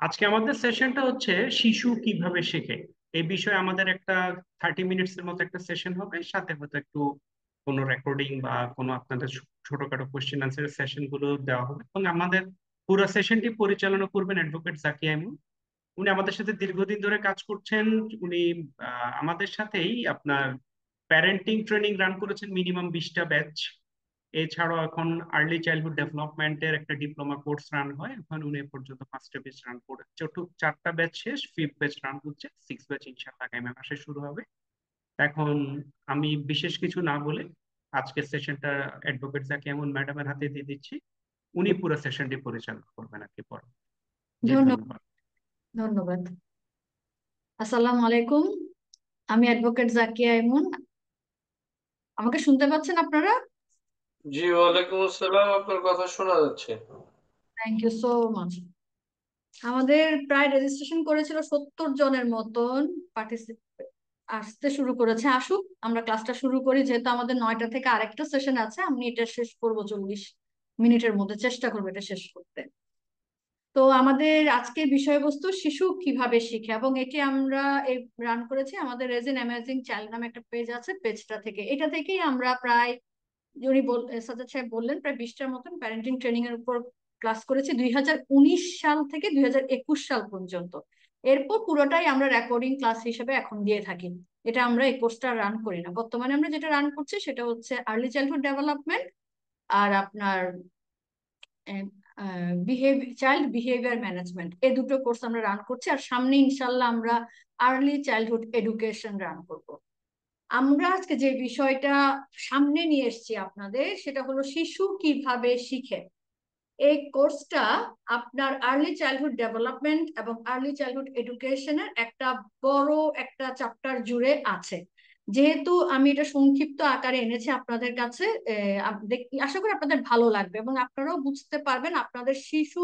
আজকে আমাদের সেশনটা হচ্ছে শিশু কিভাবে শেখে। এই বিষয়ে আমাদের একটা 30 মিনিটস এর মতো একটা সেশন হবে, সাথে হয়তো একটু কোনো রেকর্ডিং বা কোনো আপনাদের ছোটখাটো কোশ্চেন আনসারের সেশন গুলো দেওয়া হবে। এবং আমাদের পুরো সেশনটি পরিচালনা করবেন অ্যাডভোকেট জাকিয়া ইমন। উনি আমাদের সাথে দীর্ঘদিন ধরে কাজ করছেন। উনি আমাদের সাথেই আপনার প্যারেন্টিং ট্রেনিং রান করেছেন মিনিমাম 20টা ব্যাচ। এছাড়াও এখন আর্লি চাইল্ডহুড ডেভেলপমেন্টের একটা ডিপ্লোমা কোর্স রান হয়, এখন উনি এ পর্যন্ত 5টা ব্যাচ রান করে, 4টা ব্যাচ শেষ, 5th ব্যাচ রান হচ্ছে, 6th ব্যাচ ইনশাআল্লাহ আগামী মাসে শুরু হবে। এখন আমি বিশেষ কিছু না বলে আজকের সেশনটা অ্যাডভোকেট জাকিয়া ইমন ম্যাডামের হাতে দিয়ে দিচ্ছি। উনি পুরো সেশনটি পরিচালনা করবেন আর কি পরে। জি, ধন্যবাদ। ধন্যবাদ। ধন্যবাদ। আসসালামু আলাইকুম। আমি অ্যাডভোকেট জাকিয়া ইমন। আমাকে শুনতে পাচ্ছেন আপনারা? জি, ওয়ালাইকুম আসসালাম। আপনার কথা শোনা যাচ্ছে। Thank you so much. আমাদের প্রায় রেজিস্ট্রেশন করেছিল 70 জনের মতন পার্টিসিপেট আসতে শুরু করেছে। আসুক, আমরা ক্লাসটা শুরু করি, যেহেতু আমাদের 9টা থেকে আরেকটা সেশন আছে। আমি এটা শেষ করবো 40 মিনিটের মধ্যে, চেষ্টা করবো এটা শেষ করতে। তো আমাদের আজকের বিষয়বস্তু শিশু কিভাবে শিখে, এবং এটি আমরা এই রান করেছি আমাদের রেজিন অ্যামেজিং চাইল্ড নামে একটা পেজ আছে, পেজটা থেকে, এটা থেকেই আমরা প্রায়, উনি সাজ্জাদ সাহেব বললেন, প্রায় 20টার মতন প্যারেন্টিং ট্রেনিং এর উপর ক্লাস করেছি 2019 সাল থেকে 2021 সাল পর্যন্ত। এরপর পুরোটাই আমরা রেকর্ডিং ক্লাস হিসেবে এখন দিয়ে থাকি। এটা আমরা এই কোর্সটা রান করি না, বর্তমানে আমরা যেটা রান করছি সেটা হচ্ছে আর্লি চাইল্ডহুড ডেভেলপমেন্ট আর আপনার চাইল্ড বিহেভিয়ার ম্যানেজমেন্ট, এই দুটো কোর্স আমরা রান করছি। আর সামনে ইনশাল্লাহ আমরা আর্লি চাইল্ডহুড এডুকেশন রান করব। আমরা আজকে যে বিষয়টা সামনে নিয়ে এসেছি আপনাদের, সেটা হলো শিশু কিভাবে শিখে। এই কোর্সটা আপনার আর্লি চাইল্ডহুড ডেভেলপমেন্ট এবং আর্লি চাইল্ডহুড এডুকেশনের একটা বড় একটা চ্যাপ্টার জুড়ে আছে। যেহেতু আমি এটা সংক্ষিপ্ত আকারে এনেছি আপনাদের কাছে, আশা করি আপনাদের ভালো লাগবে এবং আপনারাও বুঝতে পারবেন আপনাদের শিশু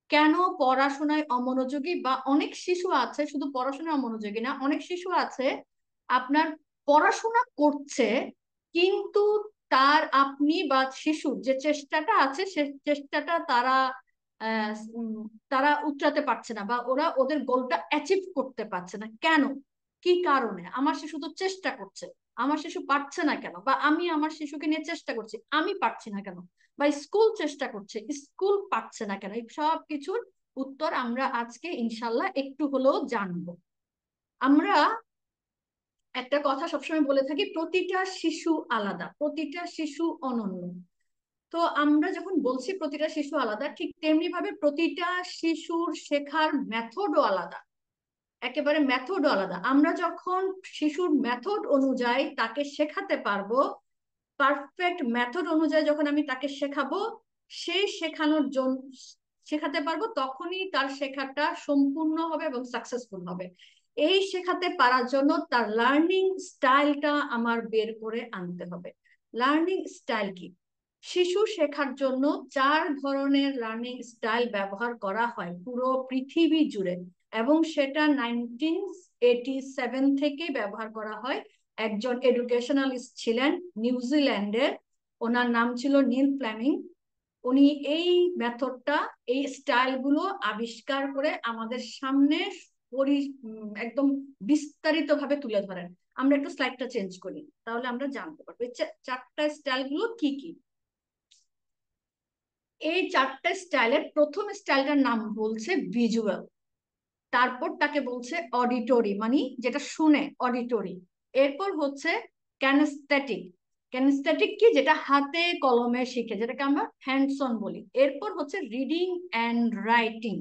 কেন পড়াশোনায় অমনোযোগী। বা অনেক শিশু আছে শুধু পড়াশোনায় অমনোযোগী না, অনেক শিশু আছে আপনার পড়াশোনা করছে, কিন্তু আপনি বা শিশুর যে চেষ্টাটা আছে সে চেষ্টাটা তারা উতরাতে পারছে না, বা ওরা ওদের গোলটা অ্যাচিভ করতে পারছে না। কেন, কি কারণে? আমার শিশু তো চেষ্টা করছে, আমার শিশু পারছে না কেন? বা আমি আমার শিশুকে নিয়ে চেষ্টা করছি, আমি পারছি না কেন? বা স্কুল চেষ্টা করছে, স্কুল পারছে না কেন? এই সব কিছুর উত্তর আমরা আজকে ইনশাল্লাহ একটু হলেও জানবো। আমরা একটা কথা সবসময় বলে থাকি, প্রতিটা শিশু আলাদা, প্রতিটা শিশু অনন্য। তো আমরা যখন বলছি প্রতিটা শিশু আলাদা, ঠিক তেমনি ভাবে প্রতিটা শিশুর শেখার মেথডও আলাদা, একেবারে মেথডও আলাদা। আমরা যখন শিশুর মেথড অনুযায়ী তাকে শেখাতে পারবো, পারফেক্ট মেথড অনুযায়ী যখন আমি তাকে শেখাবো, সেই শেখানোর জন্য শেখাতে পারবো, তখনই তার শেখাটা সম্পূর্ণ হবে এবং সাকসেসফুল হবে। এই শেখাতে পারার জন্য তার লার্নিং স্টাইলটা আমার বের করে আনতে হবে। লার্নিং স্টাইল কি? শিশু শেখার জন্য 4 ধরনের লার্নিং স্টাইল ব্যবহার করা হয় পুরো পৃথিবী জুড়ে, এবং সেটা 1987 থেকে ব্যবহার করা হয়। একজন এডুকেশনালিস্ট ছিলেন নিউজিল্যান্ডের, ওনার নাম ছিল নীল ফ্লেমিং। উনি এই মেথডটা, এই স্টাইল গুলো আবিষ্কার করে আমাদের সামনে একদম বিস্তারিত ভাবে তুলে ধরেন। আমরা একটু স্লাইডটা চেঞ্জ করি, তাহলে আমরা জানতে পারবো এই 4টা স্টাইল গুলো কি কি। এই 4টা স্টাইলের প্রথম স্টাইলটার নাম বলছে ভিজুয়াল, তারপর তাকে বলছে অডিটরি, মানে যেটা শুনে, অডিটরি। এরপর হচ্ছে ক্যানেস্থেটিক। ক্যানেস্থেটিক কি? যেটা হাতে কলমে শিখে, যেটাকে আমরা হ্যান্ডস অন বলি। এরপর হচ্ছে রিডিং অ্যান্ড রাইটিং।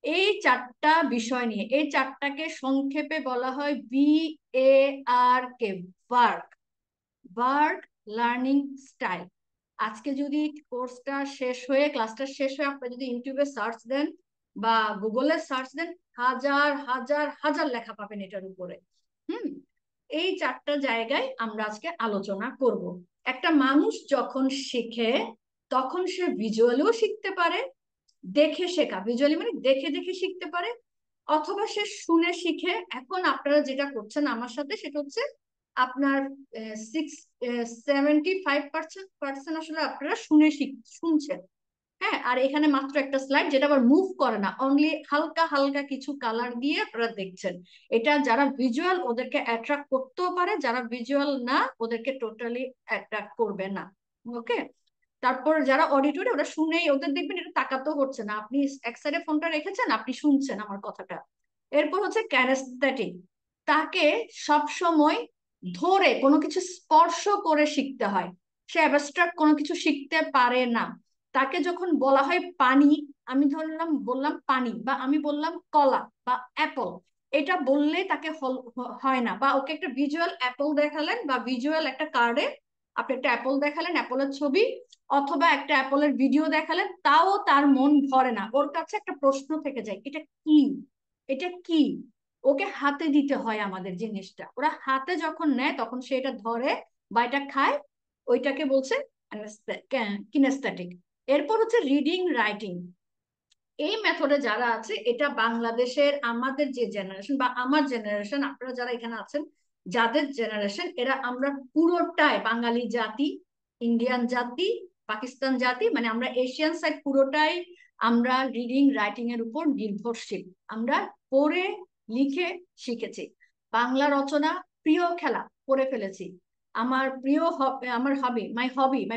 এই 4টা বিষয় নিয়ে, এই 4টাকে সংক্ষেপে বলা হয় VARK, ভার্ক, ভার্ক লার্নিং স্টাইল। আজকে যদি কোর্সটা শেষ হয়ে, ক্লাসটা শেষ হয়ে আপনারা যদি ইউটিউবে সার্চ দেন বা গুগলে সার্চ দেন, হাজার হাজার হাজার লেখা পাবেন এটার উপরে। হুম, এই 4টা জায়গায় আমরা আজকে আলোচনা করব। একটা মানুষ যখন শেখে তখন সে ভিজুয়ালিও শিখতে পারে, দেখে শেখা, ভিজুয়ালি মানে দেখে দেখে শিখতে পারে, অথবা সে শুনে শিখে। এখন আপনারা যেটা করছেন আমার সাথে, সেটা হচ্ছে আপনার 75% আসলে আপনারা শুনছেন। হ্যাঁ, আর এখানে মাত্র একটা স্লাইড, যেটা আবার মুভ করে না, অনলি হালকা হালকা কিছু কালার দিয়ে আপনারা দেখছেন। এটা যারা ভিজুয়াল ওদেরকে অ্যাট্রাক্ট করতেও পারে, যারা ভিজুয়াল না ওদেরকে টোটালি অ্যাট্রাক্ট করবে না। ওকে, তারপর যারা অডিটরি ওরা শুনেই, ওদের দেখবেন এটা তাকাতেও হচ্ছে না, আপনি এক সাইডে ফোনটা রেখেছেন, আপনি শুনছেন আমার কথাটা। এরপর হচ্ছে ক্যানেস্থেটিক, তাকে সব সময় ধরে কোনো কিছু স্পর্শ করে শিখতে হয়, সে অ্যাবস্ট্রাক্ট কোনো কিছু শিখতে পারে না। তাকে যখন বলা হয় পানি, আমি ধরলাম বললাম পানি, বা আমি বললাম কলা বা অ্যাপল, এটা বললে তাকে হয় না। বা ওকে একটা ভিজুয়াল অ্যাপল দেখালেন, বা ভিজুয়াল একটা কার্ডে আপনি একটা অ্যাপল দেখালেন, অ্যাপলের ছবি অথবা একটা অ্যাপলের ভিডিও দেখালেন, তাও তার মন ভরে না, ওর কাছে একটা প্রশ্ন থেকে যায়, এটা কি, এটা কি। ওকে হাতে দিতে হয় আমাদের জিনিসটা, ওরা হাতে যখন নেয় তখন সে এটা ধরে বা এটা খায়, ওইটাকে বলছে কিনেস্থেটিক। এরপর হচ্ছে রিডিং রাইটিং। এই মেথডে যারা আছে, এটা বাংলাদেশের আমাদের যে জেনারেশন বা আমার জেনারেশন, আপনারা যারা এখানে আছেন যাদের জেনারেশন, এরা আমরা পুরোটাই বাঙালি জাতি, ইন্ডিয়ান জাতি, পাকিস্তান জাতি, মানে আমরা এশিয়ান সাইড পুরোটাই আমরা রিডিং রাইটিং এর উপর নির্ভরশীল। আমরা পড়ে লিখে শিখেছি। বাংলা রচনা, প্রিয় খেলা, পড়ে ফেলেছি। আমার প্রিয় আমার হবি, মাই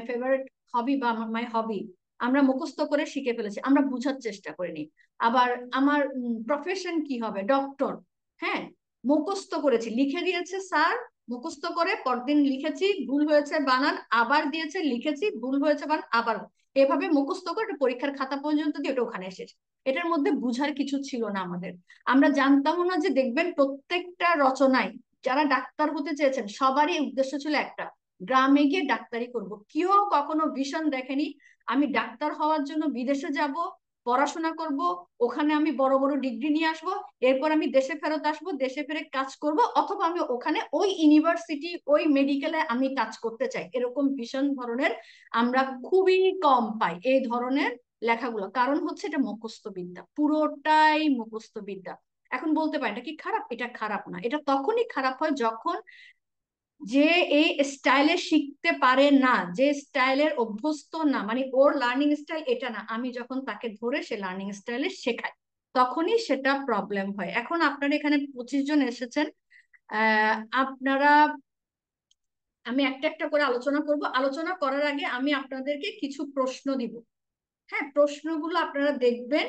ফেভারিট হবি বা মাই হবি, আমরা মুখস্থ করে শিখে ফেলেছি, আমরা বুঝার চেষ্টা করিনি। আবার আমার প্রফেশন কি হবে, ডক্টর, হ্যাঁ, মুখস্থ করেছি, লিখে দিয়েছে স্যার, মুখস্থ করে পরদিন লিখেছি, ভুল হয়েছে বানান, আবার দিয়েছে লিখেছি, ভুল হয়েছে বানান, আবার, এভাবে মুখস্থ করে পরীক্ষার খাতা পর্যন্ত দিয়ে ওটা ওখানে এসেছে। এটার মধ্যে বুঝার কিছু ছিল না আমাদের। আমরা জানতাম না যে, দেখবেন প্রত্যেকটা রচনায় যারা ডাক্তার হতে চেয়েছেন সবারই উদ্দেশ্য ছিল একটা, গ্রামে গিয়ে ডাক্তারি করব। কেউ কখনো ভিশন দেখেনি আমি ডাক্তার হওয়ার জন্য বিদেশে যাব, পড়াশোনা করব, ওখানে আমি বড় বড় ডিগ্রি নিয়ে আসব, এরপর আমি দেশে ফেরত আসব, দেশে ফিরে কাজ করব, অথবা আমি ওখানে ওই ইউনিভার্সিটি ওই মেডিকেলে আমি কাজ করতে চাই। এরকম ভীষণ ধরনের আমরা খুবই কম পাই এই ধরনের লেখাগুলো। কারণ হচ্ছে এটা মুখস্থ বিদ্যা, পুরোটাই মুখস্থ বিদ্যা। এখন বলতে পারেন এটা কি খারাপ? এটা খারাপ না, এটা তখনই খারাপ হয় যখন যে এই স্টাইলে শিখতে পারে না, যে স্টাইলের অভ্যস্ত না, মানে ওর লার্নিং স্টাইল এটা না, আমি যখন তাকে ধরে সে লার্নিং স্টাইলে শেখাই, তখনই সেটা প্রবলেম হয়। এখন আপনারা এখানে 25 জন এসেছেন, আপনারা, আমি একটা একটা করে আলোচনা করব। আলোচনা করার আগে আমি আপনাদেরকে কিছু প্রশ্ন দিব। হ্যাঁ, প্রশ্নগুলো আপনারা দেখবেন,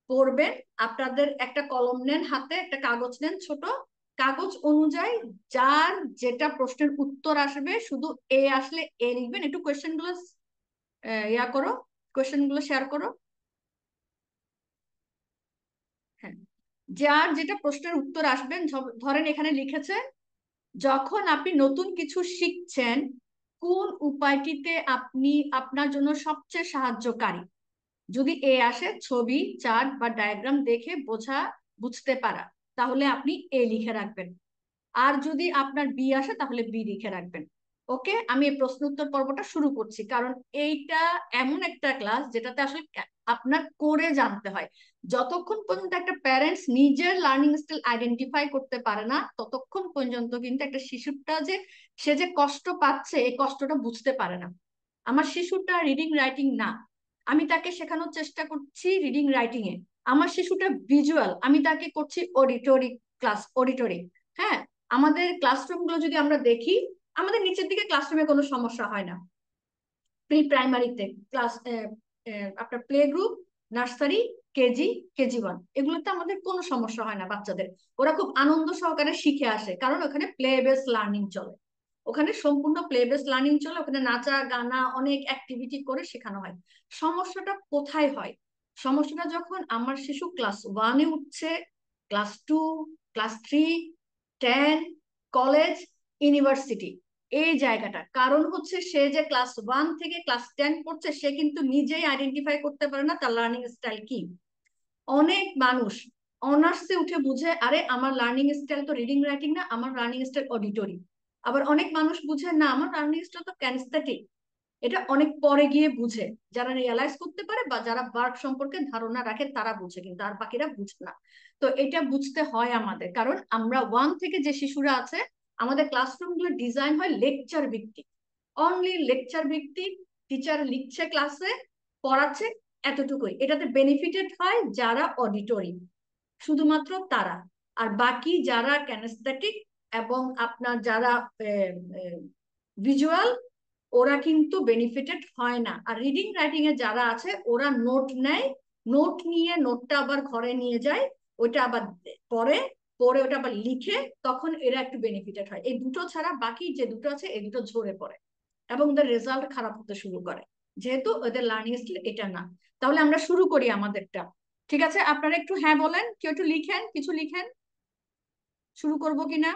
পড়বেন। আপনাদের একটা কলম নেন হাতে, একটা কাগজ নেন, ছোট কাগজ অনুযায়ী যার যেটা প্রশ্নের উত্তর আসবে, শুধু এ আসলে এ লিখবেন। একটু কোয়েশ্চেন গুলো ইয়া করো, কোয়েশ্চেন গুলো শেয়ার করো। হ্যাঁ, যার যেটা প্রশ্নের উত্তর আসবেন, ধরেন এখানে লিখেছে, যখন আপনি নতুন কিছু শিখছেন কোন উপায়টিতে আপনি আপনার জন্য সবচেয়ে সাহায্যকারী। যদি এ আসে, ছবি, চার্ট বা ডায়াগ্রাম দেখে বুঝতে পারা, তাহলে আপনি এ লিখে রাখবেন। আর যদি আপনার বি আসে তাহলে বি লিখে রাখবেন। ওকে, আমি এই প্রশ্ন উত্তর পর্বটা শুরু করছি, কারণ এইটা এমন একটা ক্লাস যেটাতে আসলে আপনার করে জানতে হয়। যতক্ষণ পর্যন্ত একটা প্যারেন্টস নিজের লার্নিং স্টাইল আইডেন্টিফাই করতে পারে না, ততক্ষণ পর্যন্ত কিন্তু একটা শিশুটা যে সে যে কষ্ট পাচ্ছে এই কষ্টটা বুঝতে পারে না। আমার শিশুটা রিডিং রাইটিং না, আমি তাকে শেখানোর চেষ্টা করছি রিডিং রাইটিং এ। আমার শিশুটা ভিজুয়াল, আমি তাকে করছি অডিটরি ক্লাস, অডিটরি। হ্যাঁ, আমাদের ক্লাসরুম গুলো যদি আমরা দেখি, আমাদের নিচের দিকে ক্লাসরুমে কোনো সমস্যা হয় না। প্রি প্রাইমারিতে ক্লাস, আপনার play group, nursery, KG, KG 1, এগুলোতে আমাদের কোনো সমস্যা হয় না বাচ্চাদের। ওরা খুব আনন্দ সহকারে শিখে আসে, কারণ ওখানে প্লে বেস লার্নিং চলে, ওখানে সম্পূর্ণ প্লে বেস লার্নিং চলে, ওখানে নাচা গানা অনেক অ্যাক্টিভিটি করে শেখানো হয়। সমস্যাটা কোথায় হয়? সমস্যাটা যখন আমার শিশু ক্লাস 1-এ উঠছে, ক্লাস 2, ক্লাস 3, 10, কলেজ, ইউনিভার্সিটি, এই জায়গাটা। কারণ হচ্ছে সে যে ক্লাস 1 থেকে ক্লাস 10 পড়ছে, সে কিন্তু নিজেই আইডেন্টিফাই করতে পারে না তার লার্নিং স্টাইল কি। অনেক মানুষ অনার্সে উঠে বুঝে, আরে আমার লার্নিং স্টাইল তো রিডিং রাইটিং না, আমার লার্নিং স্টাইল অডিটরি। আবার অনেক মানুষ বুঝে না, আমার লার্নিং স্টাইল তো ক্যানস্থেটিক। এটা অনেক পরে গিয়ে বুঝে, যারা রিয়েলাইজ করতে পারে বা যারা বার্ক সম্পর্কে ধারণা রাখে তারা বুঝে, কিন্তু আর বাকিরা বুঝে না। তো এটা বুঝতে হয় আমাদের, কারণ আমরা 1 থেকে যে শিশুরা আছে, আমাদের ক্লাসরুম গুলো ডিজাইন হয় লেকচার ভিত্তিক, অনলি লেকচার ভিত্তিক। টিচার লিখছে ক্লাসে, পড়াচ্ছে, এতটুকুই। এটাতে বেনিফিটেড হয় যারা অডিটরি, শুধুমাত্র তারা। আর বাকি যারা ক্যানেস্থেটিক এবং আপনার যারা ভিজুয়াল, ওরা কিন্তু বেনিফিটেড হয় না। আর রিডিং রাইটিং এ যারা আছে ওরা নোট নেয়, নোট নিয়ে নোটটা আবার ঘরে নিয়ে যায়, ওইটা আবার পড়ে, পড়ে ওটা আবার লিখে, তখন এরা একটু বেনিফিটেড হয়। এই দুটো ছাড়া বাকি যে দুটো আছে এই দুটো ঝরে পড়ে এবং ওদের রেজাল্ট খারাপ হতে শুরু করে, যেহেতু ওদের লার্নিং স্কিল এটা না। তাহলে আমরা শুরু করি আমাদেরটা। ঠিক আছে, আপনারা একটু হ্যাঁ বলেন, কেউ একটু লিখেন, কিছু লিখেন, শুরু করবো কিনা।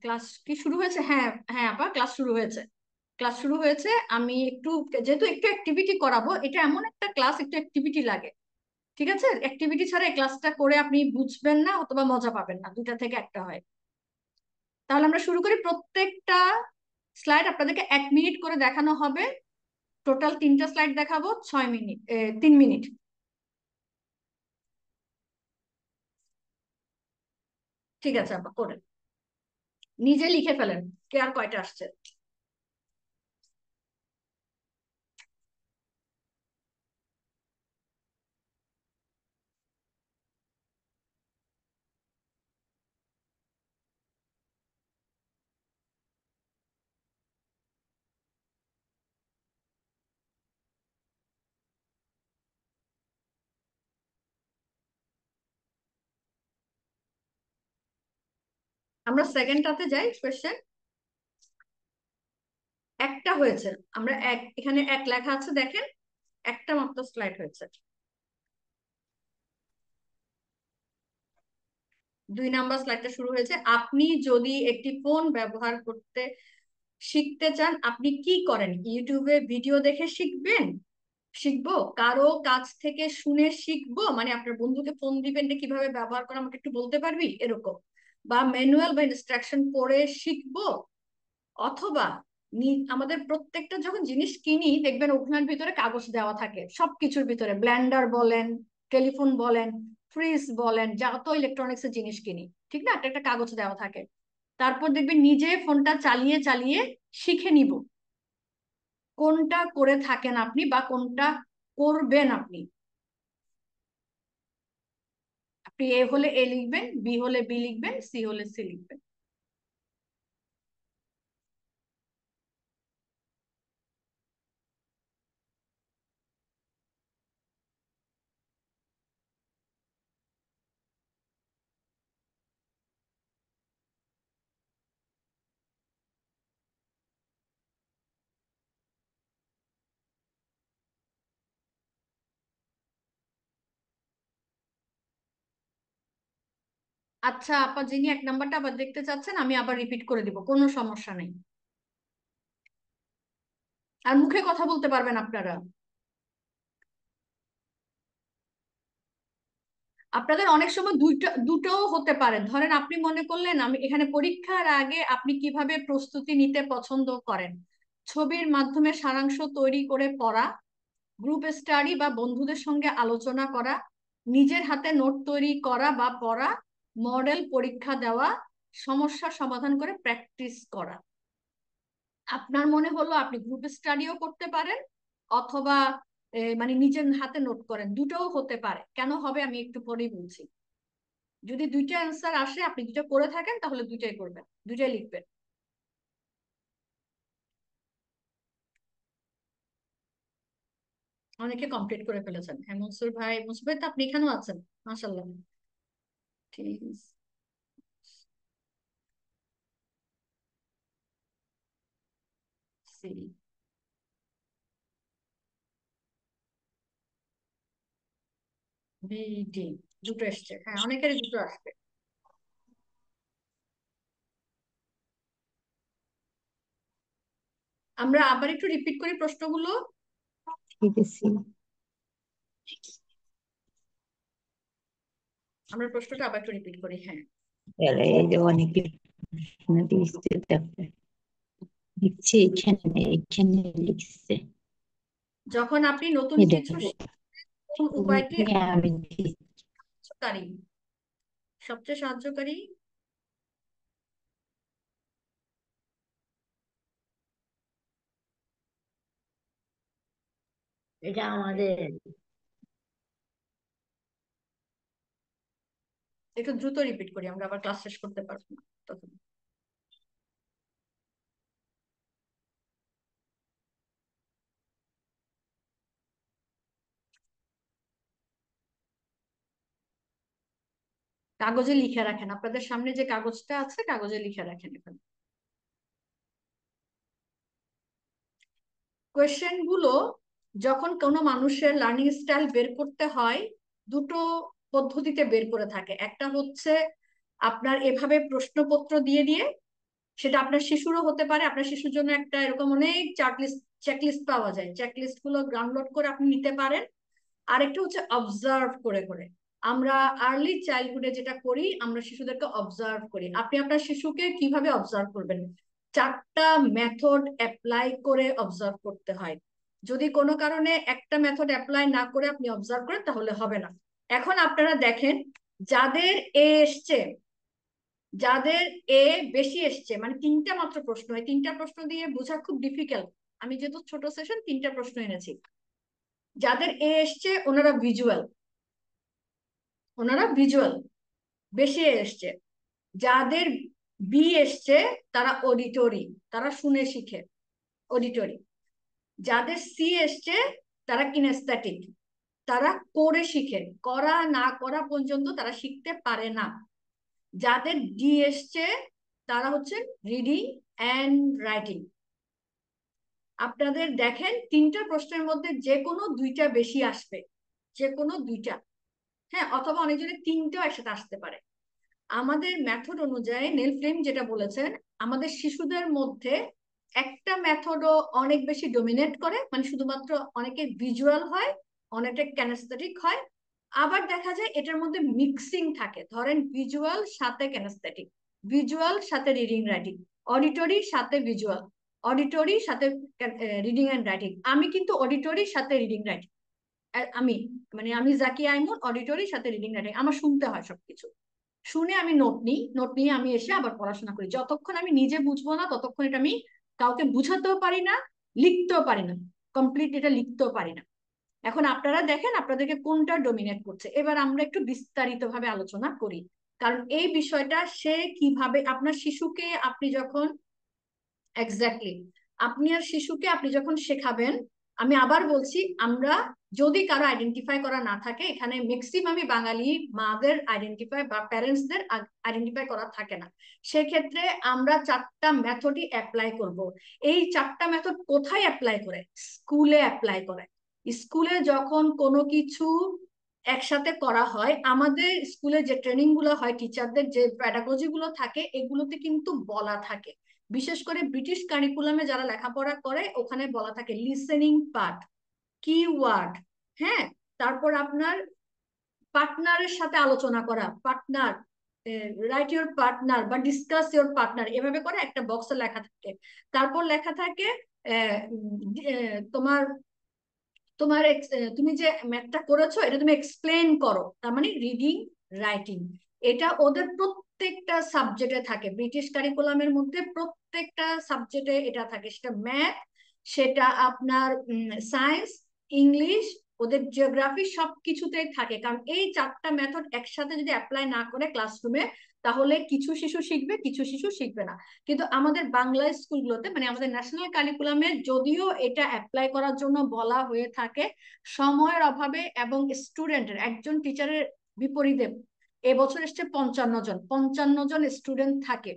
ক্লাস কি শুরু হয়েছে? হ্যাঁ হ্যাঁ আপা, ক্লাস শুরু হয়েছে, ক্লাস শুরু হয়েছে। আমি একটু, যেহেতু একটু অ্যাক্টিভিটি করাবো, এটা এমন একটা ক্লাস, একটু অ্যাক্টিভিটি লাগে। ঠিক আছে, অ্যাক্টিভিটি ছাড়া এই ক্লাসটা করে আপনি বুঝবেন না অথবা মজা পাবেন না, দুটা থেকে একটা হয়। তাহলে আমরা শুরু করি। প্রত্যেকটা স্লাইড আপনাদেরকে 1 মিনিট করে দেখানো হবে। টোটাল 3টা স্লাইড দেখাবো, 6 মিনিট, 3 মিনিট। ঠিক আছে আপা, করেন, নিজে লিখে ফেলেন কে আর কয়টা আসছে। আমরা সেকেন্ডটাতে যাই। কোয়েশ্চেন একটা হয়েছে, আমরা এখানে এক লেখা আছে দেখেন, একটা মাত্র স্লাইড হয়েছে। 2 নাম্বার স্লাইডটা শুরু হয়েছে। আপনি যদি একটি ফোন ব্যবহার করতে শিখতে চান, আপনি কি করেন? ইউটিউবে ভিডিও দেখে শিখবেন, শিখবো, কারো কাছ থেকে শুনে শিখবো, মানে আপনার বন্ধুকে ফোন দিবেন যে কিভাবে ব্যবহার করা আমাকে একটু বলতে পারবি, এরকম, বা ম্যানুয়াল বা ইনস্ট্রাকশন পড়ে শিখবো, অথবা আমাদের প্রত্যেকটা যখন জিনিস কিনি দেখবেন ওখানের ভিতরে কাগজ দেওয়া থাকে, সবকিছুর ভিতরে, ব্লেন্ডার বলেন, টেলিফোন বলেন, ফ্রিজ বলেন, যত ইলেকট্রনিক্স এর জিনিস কিনি, ঠিক না, একটা একটা কাগজ দেওয়া থাকে। তারপর দেখবেন নিজে ফোনটা চালিয়ে চালিয়ে শিখে নিব কোনটা করে থাকেন আপনি বা কোনটা করবেন আপনি। আপনি এ হলে এ লিখবেন, বি হলে বি লিখবেন, সি হলে সি লিখবেন। আচ্ছা আপা, যিনি 1 নাম্বারটা আবার দেখতে চাচ্ছেন আমি আবার রিপিট করে দিব, কোনো সমস্যা নেই। আর মুখে কথা বলতে পারবেন আপনারা। আপনাদের অনেক সময় দুটোও হতে পারে। ধরেন আপনি মনে করলেন আমি এখানে পরীক্ষার আগে আপনি কিভাবে প্রস্তুতি নিতে পছন্দ করেন, ছবির মাধ্যমে সারাংশ তৈরি করে পড়া, গ্রুপ স্টাডি বা বন্ধুদের সঙ্গে আলোচনা করা, নিজের হাতে নোট তৈরি করা বা পড়া, মডেল পরীক্ষা দেওয়া, সমস্যা সমাধান করে প্র্যাকটিস করা। আপনার মনে হলো আপনি গ্রুপ স্টাডিও করতে পারেন, অথবা মানে নিজের হাতে নোট করেন, দুটোও হতে পারে। কেন হবে আমি একটু পরেই বলছি। যদি দুইটা অ্যান্সার আসে, আপনি দুটো করে থাকেন, তাহলে দুইটাই করবেন, দুইটাই লিখবেন। অনেকে কমপ্লিট করে ফেলেছেন। হ্যাঁ মনসুর ভাই, মনসুর ভাই তো আপনি এখানেও আছেন, মাশাআল্লাহ। ঠিক আছে, সি, বি, ডি, দুটো এসছে। হ্যাঁ অনেকেরই দুটো আসবে। আমরা আবার একটু রিপিট করি প্রশ্নগুলো। ঠিক আছে। আমরা প্রশ্নটা আবার একটু রিপিট করি। হ্যাঁ, এই যে অনেকে প্রশ্ন দিচ্ছে, দেখো লিখছে এখানে, এখানে লিখছে যখন আপনি নতুন এটা, কিছু কোন উপায়টি আমি দিচ্ছি। সাহায্যকারী, সবচেয়ে সাহায্যকারী? এটা আমাদের একটু দ্রুত রিপিট করি, আমরা আবার ক্লাস শেষ করতে পারবো না তখন। কাগজে লিখে রাখেন, আপনাদের সামনে যে কাগজটা আছে কাগজে লিখে রাখেন এখানে। কোয়েশ্চেন গুলো যখন কোনো মানুষের লার্নিং স্টাইল বের করতে হয় দুটো পদ্ধতিতে বের করে থাকে। একটা হচ্ছে আপনার এভাবে প্রশ্নপত্র দিয়ে দিয়ে, সেটা আপনার শিশুরও হতে পারে, আপনার শিশুর জন্য একটা এরকম অনেক চেকলিস্ট পাওয়া যায়, চেকলিস্ট গুলো ডাউনলোড করে আপনি নিতে পারেন। আরেকটা হচ্ছে অবজার্ভ করে করে। আমরা আর্লি চাইল্ডহুডে যেটা করি, আমরা শিশুদেরকে অবজার্ভ করি। আপনি আপনার শিশুকে কিভাবে অবজার্ভ করবেন? 4টা মেথড অ্যাপ্লাই করে অবজার্ভ করতে হয়। যদি কোনো কারণে একটা মেথড অ্যাপ্লাই না করে আপনি অবজার্ভ করেন তাহলে হবে না। এখন আপনারা দেখেন, যাদের এ এসছে, যাদের এ বেশি এসছে, মানে 3টা মাত্র প্রশ্ন, এই 3টা প্রশ্ন দিয়ে বোঝা খুব ডিফিকাল্ট। আমি যেহেতু ছোট সেশন 3টা প্রশ্ন এনেছি। যাদের এ এসছে ওনারা ভিজুয়াল বেশি এসছে। যাদের বি এসছে তারা অডিটরি, তারা শুনে শিখে, অডিটরি। যাদের সি এসছে তারা কিনেস্থেটিক, তারা করে শিখে, করা না করা পর্যন্ত তারা শিখতে পারে না। যাদের ডি এসছে তারা হচ্ছে রিডিং অ্যান্ড রাইটিং। আপনাদের দেখেন 3টা প্রশ্নের মধ্যে যে কোনো 2টা বেশি আসবে, যে কোনো 2টা, হ্যাঁ, অথবা অনেকজনের 3টাও একসাথে আসতে পারে। আমাদের মেথড অনুযায়ী নেল ফ্লেম যেটা বলেছেন, আমাদের শিশুদের মধ্যে একটা মেথডও অনেক বেশি ডোমিনেট করে, মানে শুধুমাত্র অনেকে ভিজুয়াল হয়, অনেকে ক্যানেস্থেটিক হয়। আবার দেখা যায় এটার মধ্যে মিক্সিং থাকে, ধরেন ভিজুয়াল সাথে ক্যানেস্থেটিক, ভিজুয়াল সাথে রিডিং রাইটিং, অডিটরি সাথে ভিজুয়াল, অডিটরি সাথে রিডিং অ্যান্ড রাইটিং। আমি কিন্তু অডিটরির সাথে রিডিং রাইটিং, আমি মানে আমি জাকিয়া আইমুন অডিটরির সাথে রিডিং রাইটিং, আমার শুনতে হয় সবকিছু, শুনে আমি নোট নিই, নোট নিয়ে আমি এসে আবার পড়াশোনা করি। যতক্ষণ আমি নিজে বুঝবো না ততক্ষণ এটা আমি কাউকে বুঝাতেও পারি না, লিখতেও পারি না, কমপ্লিট এটা লিখতেও পারি না। এখন আপনারা দেখেন আপনাদেরকে কোনটা ডোমিনেট করছে। এবার আমরা একটু বিস্তারিত ভাবে আলোচনা করি, কারণ এই বিষয়টা সে কিভাবে আপনার শিশুকে আপনি যখন এক্স্যাক্টলি আপনার শিশুকে আপনি যখন শেখাবেন, আমি আবার বলছি, আমরা যদি কারো আইডেন্টিফাই করা না থাকে, এখানে ম্যাক্সিমামই বাঙালি মাদের আইডেন্টিফাই বা প্যারেন্টসদের আইডেন্টিফাই করা থাকে না, সেক্ষেত্রে আমরা 4টা মেথডই অ্যাপ্লাই করব। এই 4টা মেথড কোথায় অ্যাপ্লাই করে? স্কুলে অ্যাপ্লাই করে। স্কুলে যখন কোনো কিছু একসাথে করা হয়, আমাদের স্কুলে যে ট্রেনিং গুলো হয়, টিচারদের যে প্যাডাগজি গুলো থাকে, এগুলোতে কিন্তু বলা থাকে, বিশেষ করে ব্রিটিশ কারিকুলামে যারা লেখাপড়া করে ওখানে বলা থাকে লিসেনিং পার্ট, কিওয়ার্ড, হ্যাঁ, তারপর আপনার পার্টনারের সাথে আলোচনা করা, পার্টনার, রাইট ইউর পার্টনার বা ডিসকাস ইউর পার্টনার, এভাবে করে একটা বক্সে লেখা থাকে। তারপর লেখা থাকে তোমার তোমার তুমি যে ম্যাথটা করেছো এটা তুমি এক্সপ্লেন করো, তার মানে রিডিং রাইটিং। এটা ওদের প্রত্যেকটা সাবজেক্টে থাকে, ব্রিটিশ কারিকুলামের মধ্যে প্রত্যেকটা সাবজেক্টে এটা থাকে, সেটা ম্যাথ, সেটা আপনার সায়েন্স, ইংলিশ, ওদের জিওগ্রাফি, সবকিছুতেই থাকে। কারণ এই 4টা মেথড একসাথে যদি অ্যাপ্লাই না করে ক্লাসরুমে, তাহলে কিছু শিশু শিখবে, কিছু শিশু শিখবে না। কিন্তু আমাদের বাংলা স্কুলগুলোতে, মানে আমাদের ন্যাশনাল কারিকুলামে যদিও এটা অ্যাপ্লাই করার জন্য বলা হয়ে থাকে, সময়ের অভাবে এবং স্টুডেন্টের, একজন টিচারের বিপরীতে এবছর এসছে 55 জন স্টুডেন্ট থাকে,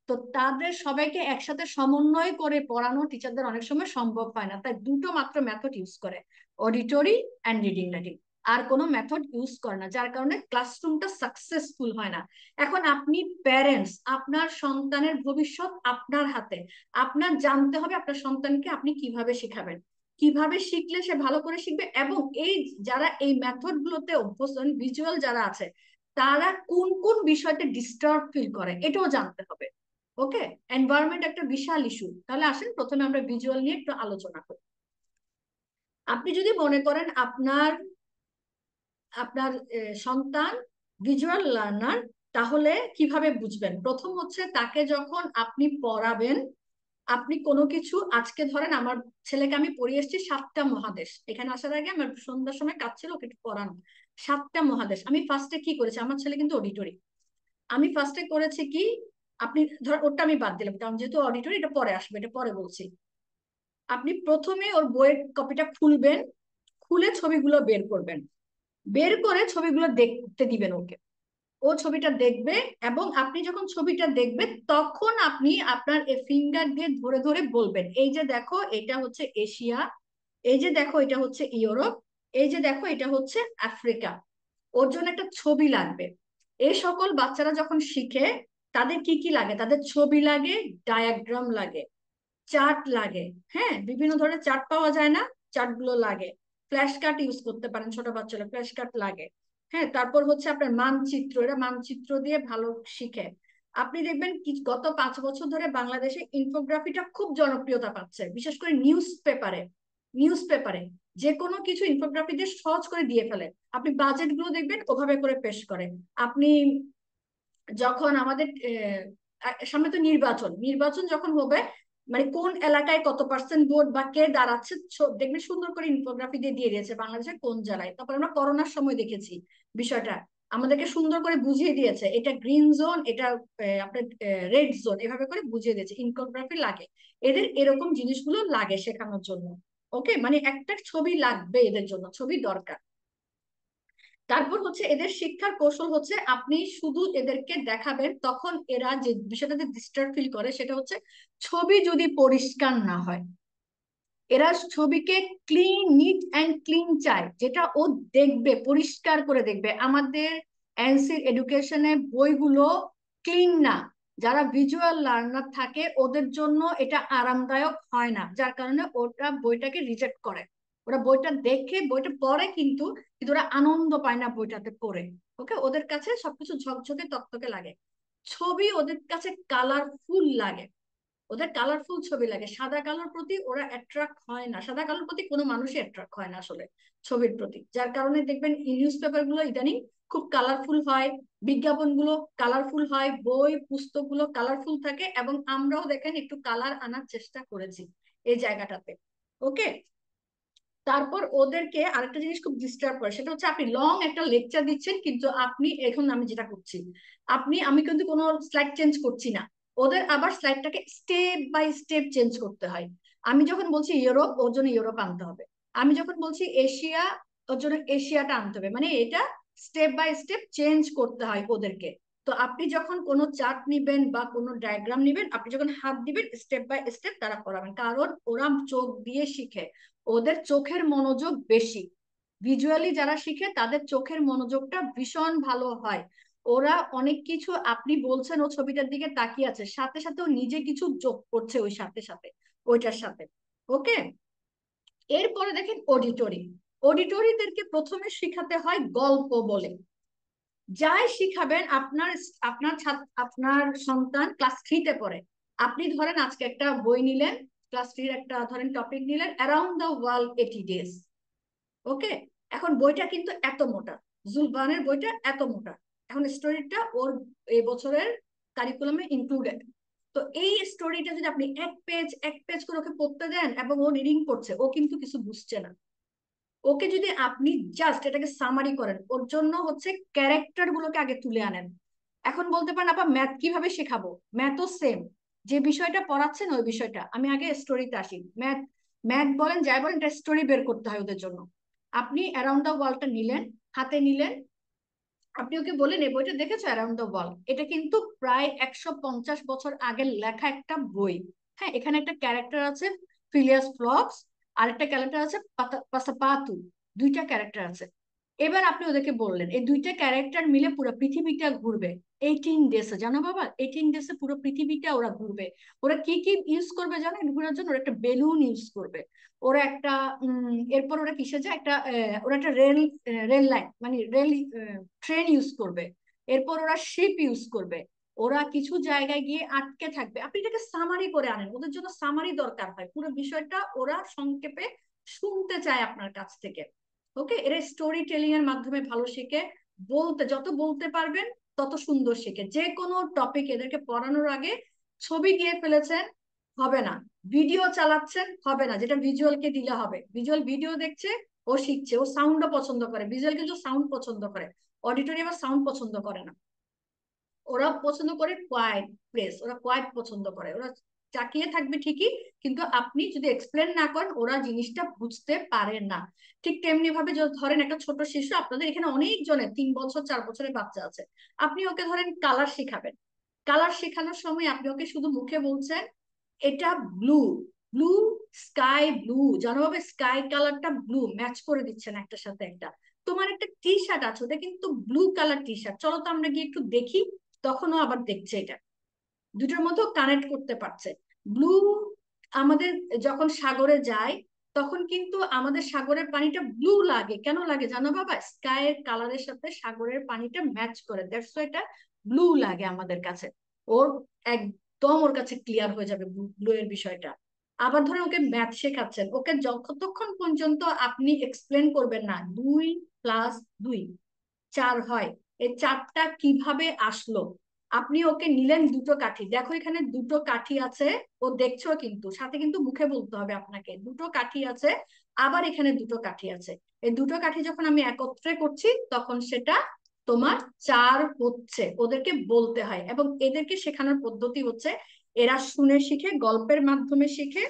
তো তাদের সবাইকে একসাথে সমন্বয় করে পড়ানো টিচারদের অনেক সময় সম্ভব হয় না, তাই 2টো মাত্র মেথড ইউজ করে, অডিটরি অ্যান্ড রিডিং রাইটিং, আর কোনো মেথড ইউজ করে না, যার কারণে ক্লাসরুমটা সাকসেসফুল হয় না। এখন আপনি প্যারেন্টস, আপনার সন্তানের ভবিষ্যৎ আপনার হাতে, আপনার জানতে হবে আপনার সন্তানকে আপনি কিভাবে শেখাবেন, কিভাবে শিখলে সে ভালো করে শিখবে, এবং এই যারা এই মেথড গুলোতে অভ্যস্ত, ভিজুয়াল যারা আছে, তারা কোন কোন বিষয়তে ডিস্টার্ব ফিল করে এটাও জানতে হবে। ওকে, এনভায়রনমেন্ট একটা বিশাল ইস্যু। তাহলে আসেন প্রথমে আমরা ভিজুয়াল নিয়ে একটু আলোচনা করি। আপনি যদি মনে করেন আপনার আপনার সন্তান ভিজুয়াল লার্নার, তাহলে কিভাবে বুঝবেন? প্রথম হচ্ছে তাকে যখন আপনি পড়াবেন আপনি কোনো কিছু আজকে ধরেন আমার ছেলেকে আমি পড়িয়ে এসেছি 7টা মহাদেশ, এখানে আসার আগে আমার সন্ধ্যার সময় কাজ ছিল ওকে একটু পড়ানো। 7টা মহাদেশ আমি ফার্স্টে কি করেছি, আমার ছেলে কিন্তু অডিটরি, আমি ফার্স্টে করেছি কি, আপনি ধর ওটা আমি বাদ দিলাম কারণ যেহেতু অডিটরি এটা পরে আসবে, এটা পরে বলছি। আপনি প্রথমে ওর বইয়ের কপিটা খুলবেন, খুলে ছবিগুলো বের করবেন, বের করে ছবিগুলো দেখতে দিবেন ওকে, ও ছবিটা দেখবে। এবং আপনি যখন ছবিটা দেখবে তখন আপনি আপনার ফিঙ্গার দিয়ে ধরে ধরে বলবেন, এই যে দেখো এটা হচ্ছে এশিয়া, এই যে দেখো এটা হচ্ছে ইউরোপ, এই যে দেখো এটা হচ্ছে আফ্রিকা। ওর জন্য একটা ছবি লাগবে। এই সকল বাচ্চারা যখন শিখে তাদের কি কি লাগে, তাদের ছবি লাগে, ডায়াগ্রাম লাগে, চার্ট লাগে। হ্যাঁ, বিভিন্ন ধরনের চার্ট পাওয়া যায় না, চার্ট গুলো লাগে। ফ্ল্যাশ কার্ড ইউজ করতে পারেন, ছোট বাচ্চারা ফ্ল্যাশ কার্ড লাগে। হ্যাঁ, তারপর হচ্ছে আপনার মানচিত্র, এরা মানচিত্র দিয়ে ভালো শিখে। আপনি দেখবেন কি গত 5 বছর ধরে বাংলাদেশে ইনফোগ্রাফিটা খুব জনপ্রিয়তা পাচ্ছে, বিশেষ করে নিউজ পেপারে। নিউজ পেপারে যে কোনো কিছু ইনফোগ্রাফি দিয়ে সহজ করে দিয়ে ফেলে। আপনি বাজেট গুলো দেখবেন ওভাবে করে পেশ করে। আপনি যখন আমাদের সামনে তো নির্বাচন, নির্বাচন যখন হবে, মানে কোন এলাকায় কত পার্সেন্ট ভোট বা কে দাঁড়াচ্ছে দেখবেন সুন্দর করে ইনফোগ্রাফি দিয়ে দিয়ে দিয়েছে বাংলাদেশের কোন জেলায়। তারপর আমরা করোনার সময় দেখেছি বিষয়টা, আমাদেরকে সুন্দর করে বুঝিয়ে দিয়েছে এটা গ্রিন জোন, এটা আপনার রেড জোন, এভাবে করে বুঝিয়ে দিয়েছে। ইনফোগ্রাফি লাগে, এদের এরকম জিনিসগুলো লাগে শেখানোর জন্য। ওকে, মানে একটা ছবি লাগবে, এদের জন্য ছবি দরকার। তারপর হচ্ছে এদের শিক্ষার কৌশল হচ্ছে আপনি শুধু এদেরকে দেখাবেন, তখন এরা যে বিষয়টাতে ডিস্টার্ব ফিল করে সেটা হচ্ছে ছবি যদি পরিষ্কার না হয়। এরা ছবিকে ক্লিন, নিট অ্যান্ড ক্লিন চায়, যেটা ও দেখবে পরিষ্কার করে দেখবে। আমাদের এনসির এডুকেশনে বইগুলো ক্লিন না, যারা ভিজুয়াল লার্নার থাকে ওদের জন্য এটা আরামদায়ক হয় না, যার কারণে ওরা বইটাকে রিজেক্ট করে। ওরা বইটা দেখে বইটা পড়ে কিন্তু কিন্তু ওরা আনন্দ পায় না বইটাতে পড়ে। ওকে, ওদের কাছে সবকিছু ঝকঝকে তকতকে লাগে। ছবি ওদের কাছে কালারফুল লাগে, ওদের কালারফুল ছবি লাগে। সাদা কালোর প্রতি ওরা অ্যাট্রাক্ট হয় না, সাদা কালোর প্রতি কোনো মানুষই অ্যাট্রাক্ট হয় না আসলে ছবির প্রতি। যার কারণে দেখবেন নিউজ পেপার গুলো ইদানিং খুব কালারফুল হয়, বিজ্ঞাপন গুলো কালারফুল হয়, বই পুস্তক গুলো কালারফুল থাকে, এবং আমরাও দেখেন একটু কালার আনার চেষ্টা করেছি এই জায়গাটাতে। ওকে, তারপর ওদেরকে আরেকটা জিনিস খুব ডিস্টার্ব করে, সেটা হচ্ছে আপনি লং একটা লেকচার দিচ্ছেন কিন্তু আপনি এখন আমি যেটা করছি, আমি কিন্তু কোনো স্লাইড চেঞ্জ করছি না, ওদের আবার স্লাইডটাকে স্টেপ বাই স্টেপ চেঞ্জ করতে হয়। আমি যখন বলছি ইউরোপ, ওর জন্য ইউরোপ আনতে হবে। আমি যখন বলছি এশিয়া, ওর জন্য এশিয়াটা আনতে হবে। মানে এটা স্টেপ বাই স্টেপ চেঞ্জ করতে হয় ওদেরকে। তো আপনি যখন কোনো চার্ট নিবেন বা কোনো ডায়াগ্রাম নিবেন, আপনি যখন হাত দিবেন স্টেপ বাই স্টেপ তারা করাবেন, কারণ ওরা চোখ দিয়ে শিখে, ওদের চোখের মনোযোগ বেশি। ভিজুয়ালি যারা শিখে তাদের চোখের মনোযোগটা ভীষণ ভালো হয়। ওরা অনেক কিছু আপনি বলছেন ও ছবিটার দিকে তাকিয়ে আছে, সাথে সাথে ও নিজে কিছু যোগ করছে ওই সাথে সাথে ওইটার সাথে। ওকে, এরপরে দেখেন অডিটরি। অডিটরিদেরকে প্রথমে শিখাতে হয় গল্প বলে। যাই শিখাবেন, আপনার আপনার আপনার সন্তান ক্লাস 3-তে পড়ে। আপনি ধরেন আজকে একটা বই নিলেন, ক্লাস 3-র একটা ধরেন টপিক নিলেন, অ্যারাউন্ড দ্য ওয়ার্ল্ড 80 ডেজ। ওকে, এখন বইটা কিন্তু এত মোটা, জুল ভার্নের বইটা এত মোটা। এখন স্টোরিটা ওর এই বছরের কারিকুলামে ইনক্লুডেড। তো এই স্টোরিটা যদি আপনি এক পেজ এক পেজ করে ওকে পড়তে দেন এবং ও রিডিং করছে, ও কিন্তু কিছু বুঝছে না। ওকে যদি আপনি জাস্ট এটাকে সামারি করেন, ওর জন্য হচ্ছে ক্যারেক্টার গুলোকে আগে তুলে আনেন। এখন বলতে পারেন আপা ম্যাথ কিভাবে শেখাবো, ম্যাথও সেম, যে বিষয়টা পড়াচ্ছেন ওই বিষয়টা। আমি আগে স্টোরিতে আসি। ম্যাথ ম্যাথ বলেন যাই বলেন, এটা স্টোরি বের করতে হয় ওদের জন্য। আপনি অ্যারাউন্ড দ্য ওয়ার্ল্ডটা নিলেন, হাতে নিলেন, আপনি ওকে বলেন এই বইটা দেখেছো অ্যারাউন্ড দ্য ওয়ার্ল্ড, এটা কিন্তু প্রায় 150 বছর আগের লেখা একটা বই। হ্যাঁ, এখানে একটা ক্যারেক্টার আছে ফিলিয়াস ফ্লক্স, আর একটা ক্যারেক্টার আছে পাসাপাতু, দুইটা ক্যারেক্টার আছে। এবার আপনি ওদেরকে বললেন এই দুইটা ক্যারেক্টার মিলে পুরো পৃথিবীটা ঘুরবে 18 ডেজে, জানো বাবা, 18 ডেজে পুরো পৃথিবীটা ওরা ঘুরবে। ওরা কি কি ইউজ করবে জানো ঘোরার জন্য? ওরা একটা বেলুন ইউজ করবে, ওরা একটা এরপর ওরা কিসে যায়, একটা ওরা একটা রেল, রেল লাইন মানে রেল, ট্রেন ইউজ করবে। এরপর ওরা শিপ ইউজ করবে। ওরা কিছু জায়গায় গিয়ে আটকে থাকবে। আপনি এটাকে সামারি করে আনেন, ওদের জন্য সামারি দরকার হয়, পুরো বিষয়টা ওরা সংক্ষেপে শুনতে চায় আপনার কাছ থেকে। ওকে, এরা স্টোরি টেলিং এর মাধ্যমে ভালো শেখে। যত বলতে পারবেন তত সুন্দর শেখে। যে কোনো টপিক এদেরকে পড়ানোর আগে ছবি দিয়ে ফেলেছেন, হবে না। ভিডিও চালাচ্ছেন, হবে না, যেটা ভিজুয়ালকে দিলে হবে। ভিজুয়াল ভিডিও দেখছে, ও শিখছে, ও সাউন্ডও পছন্দ করে। ভিজুয়াল কিন্তু সাউন্ড পছন্দ করে, অডিটরি আবার সাউন্ড পছন্দ করে না। ওরা পছন্দ করে কোয়াইট প্লেস, ওরা কোয়াইট পছন্দ করে, ওরা তাকিয়ে থাকবে ঠিকই, কিন্তু আপনি যদি এক্সপ্লেন না করেন ওরা জিনিসটা বুঝতে পারে না। ঠিক তেমনি ভাবে ধরেন একটা ছোট শিশু, আপনাদের এখানে অনেক জনের 3 বছর 4 বছরের বাচ্চা আছে, আপনি ওকে ধরেন কালার শেখাবেন। কালার শেখানোর সময় আপনি ওকে শুধু মুখে বলছেন এটা ব্লু, ব্লু, স্কাই ব্লু, জানো ভাবে স্কাই কালারটা ব্লু ম্যাচ করে দিচ্ছেন একটা সাথে একটা। তোমার একটা টি শার্ট আছে, ওটা কিন্তু ব্লু কালার টি শার্ট, চলো তো আমরা গিয়ে একটু দেখি। তখনও আবার দেখছে এটা, দুটোর মধ্যে কানেক্ট করতে পারছে। ব্লু, আমাদের যখন সাগরে যায় তখন কিন্তু আমাদের সাগরের পানিটা ব্লু লাগে, কেন লাগে জানো বাবা? স্কাইয়ের কালারের সাথে সাগরের পানিটা ম্যাচ করে, দ্যাটস ওয়াই এটা ব্লু লাগে আমাদের কাছে। ওর একদম ওর কাছে ক্লিয়ার হয়ে যাবে ব্লু এর বিষয়টা। আবার ধরেন ওকে ম্যাথ শেখাচ্ছেন, ওকে যতক্ষণ পর্যন্ত আপনি এক্সপ্লেন করবেন না 2+2 4 হয়, এই 4টা কিভাবে আসলো। আপনি ওকে নিলেন দুটো কাঠি, দেখো এখানে দুটো কাঠি আছে, ও দেখছো কিন্তু সাথে কিন্তু মুখে বলতে হবে আপনাকে দুটো কাঠি আছে, আবার এখানে দুটো কাঠি আছে। এই দুটো কাঠি যখন আমি একত্রে করছি তখন সেটা তোমার 4 হচ্ছে, ওদেরকে বলতে হয়। এবং এদেরকে শেখানোর পদ্ধতি হচ্ছে এরা শুনে শিখে, গল্পের মাধ্যমে শিখে,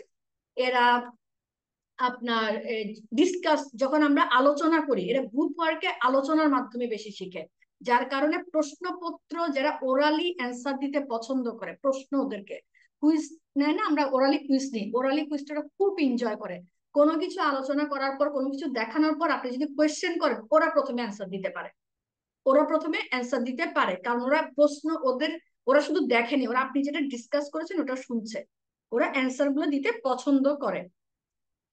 এরা আপনার ডিসকাস, যখন আমরা আলোচনা করি, এরা গ্রুপ ওয়ার্কে আলোচনার মাধ্যমে বেশি শিখে। যার কারণে প্রশ্নপত্র যারা ওরালি অ্যান্সার দিতে পছন্দ করে, প্রশ্ন ওদেরকে কুইজ নেয় না, আমরা ওরালি কুইজ নিই, ওরালি কুইজটা খুব এনজয় করে। কোনো কিছু আলোচনা করার পর, কোনো কিছু দেখানোর পর আপনি যদি কোয়েশ্চেন করেন, ওরা প্রথমে অ্যান্সার দিতে পারে, ওরা প্রথমে অ্যান্সার দিতে পারে, কারণ ওরা প্রশ্ন ওদের, ওরা শুধু দেখেনি, ওরা আপনি যেটা ডিসকাস করেছেন ওটা শুনছে, ওরা অ্যান্সার গুলো দিতে পছন্দ করে।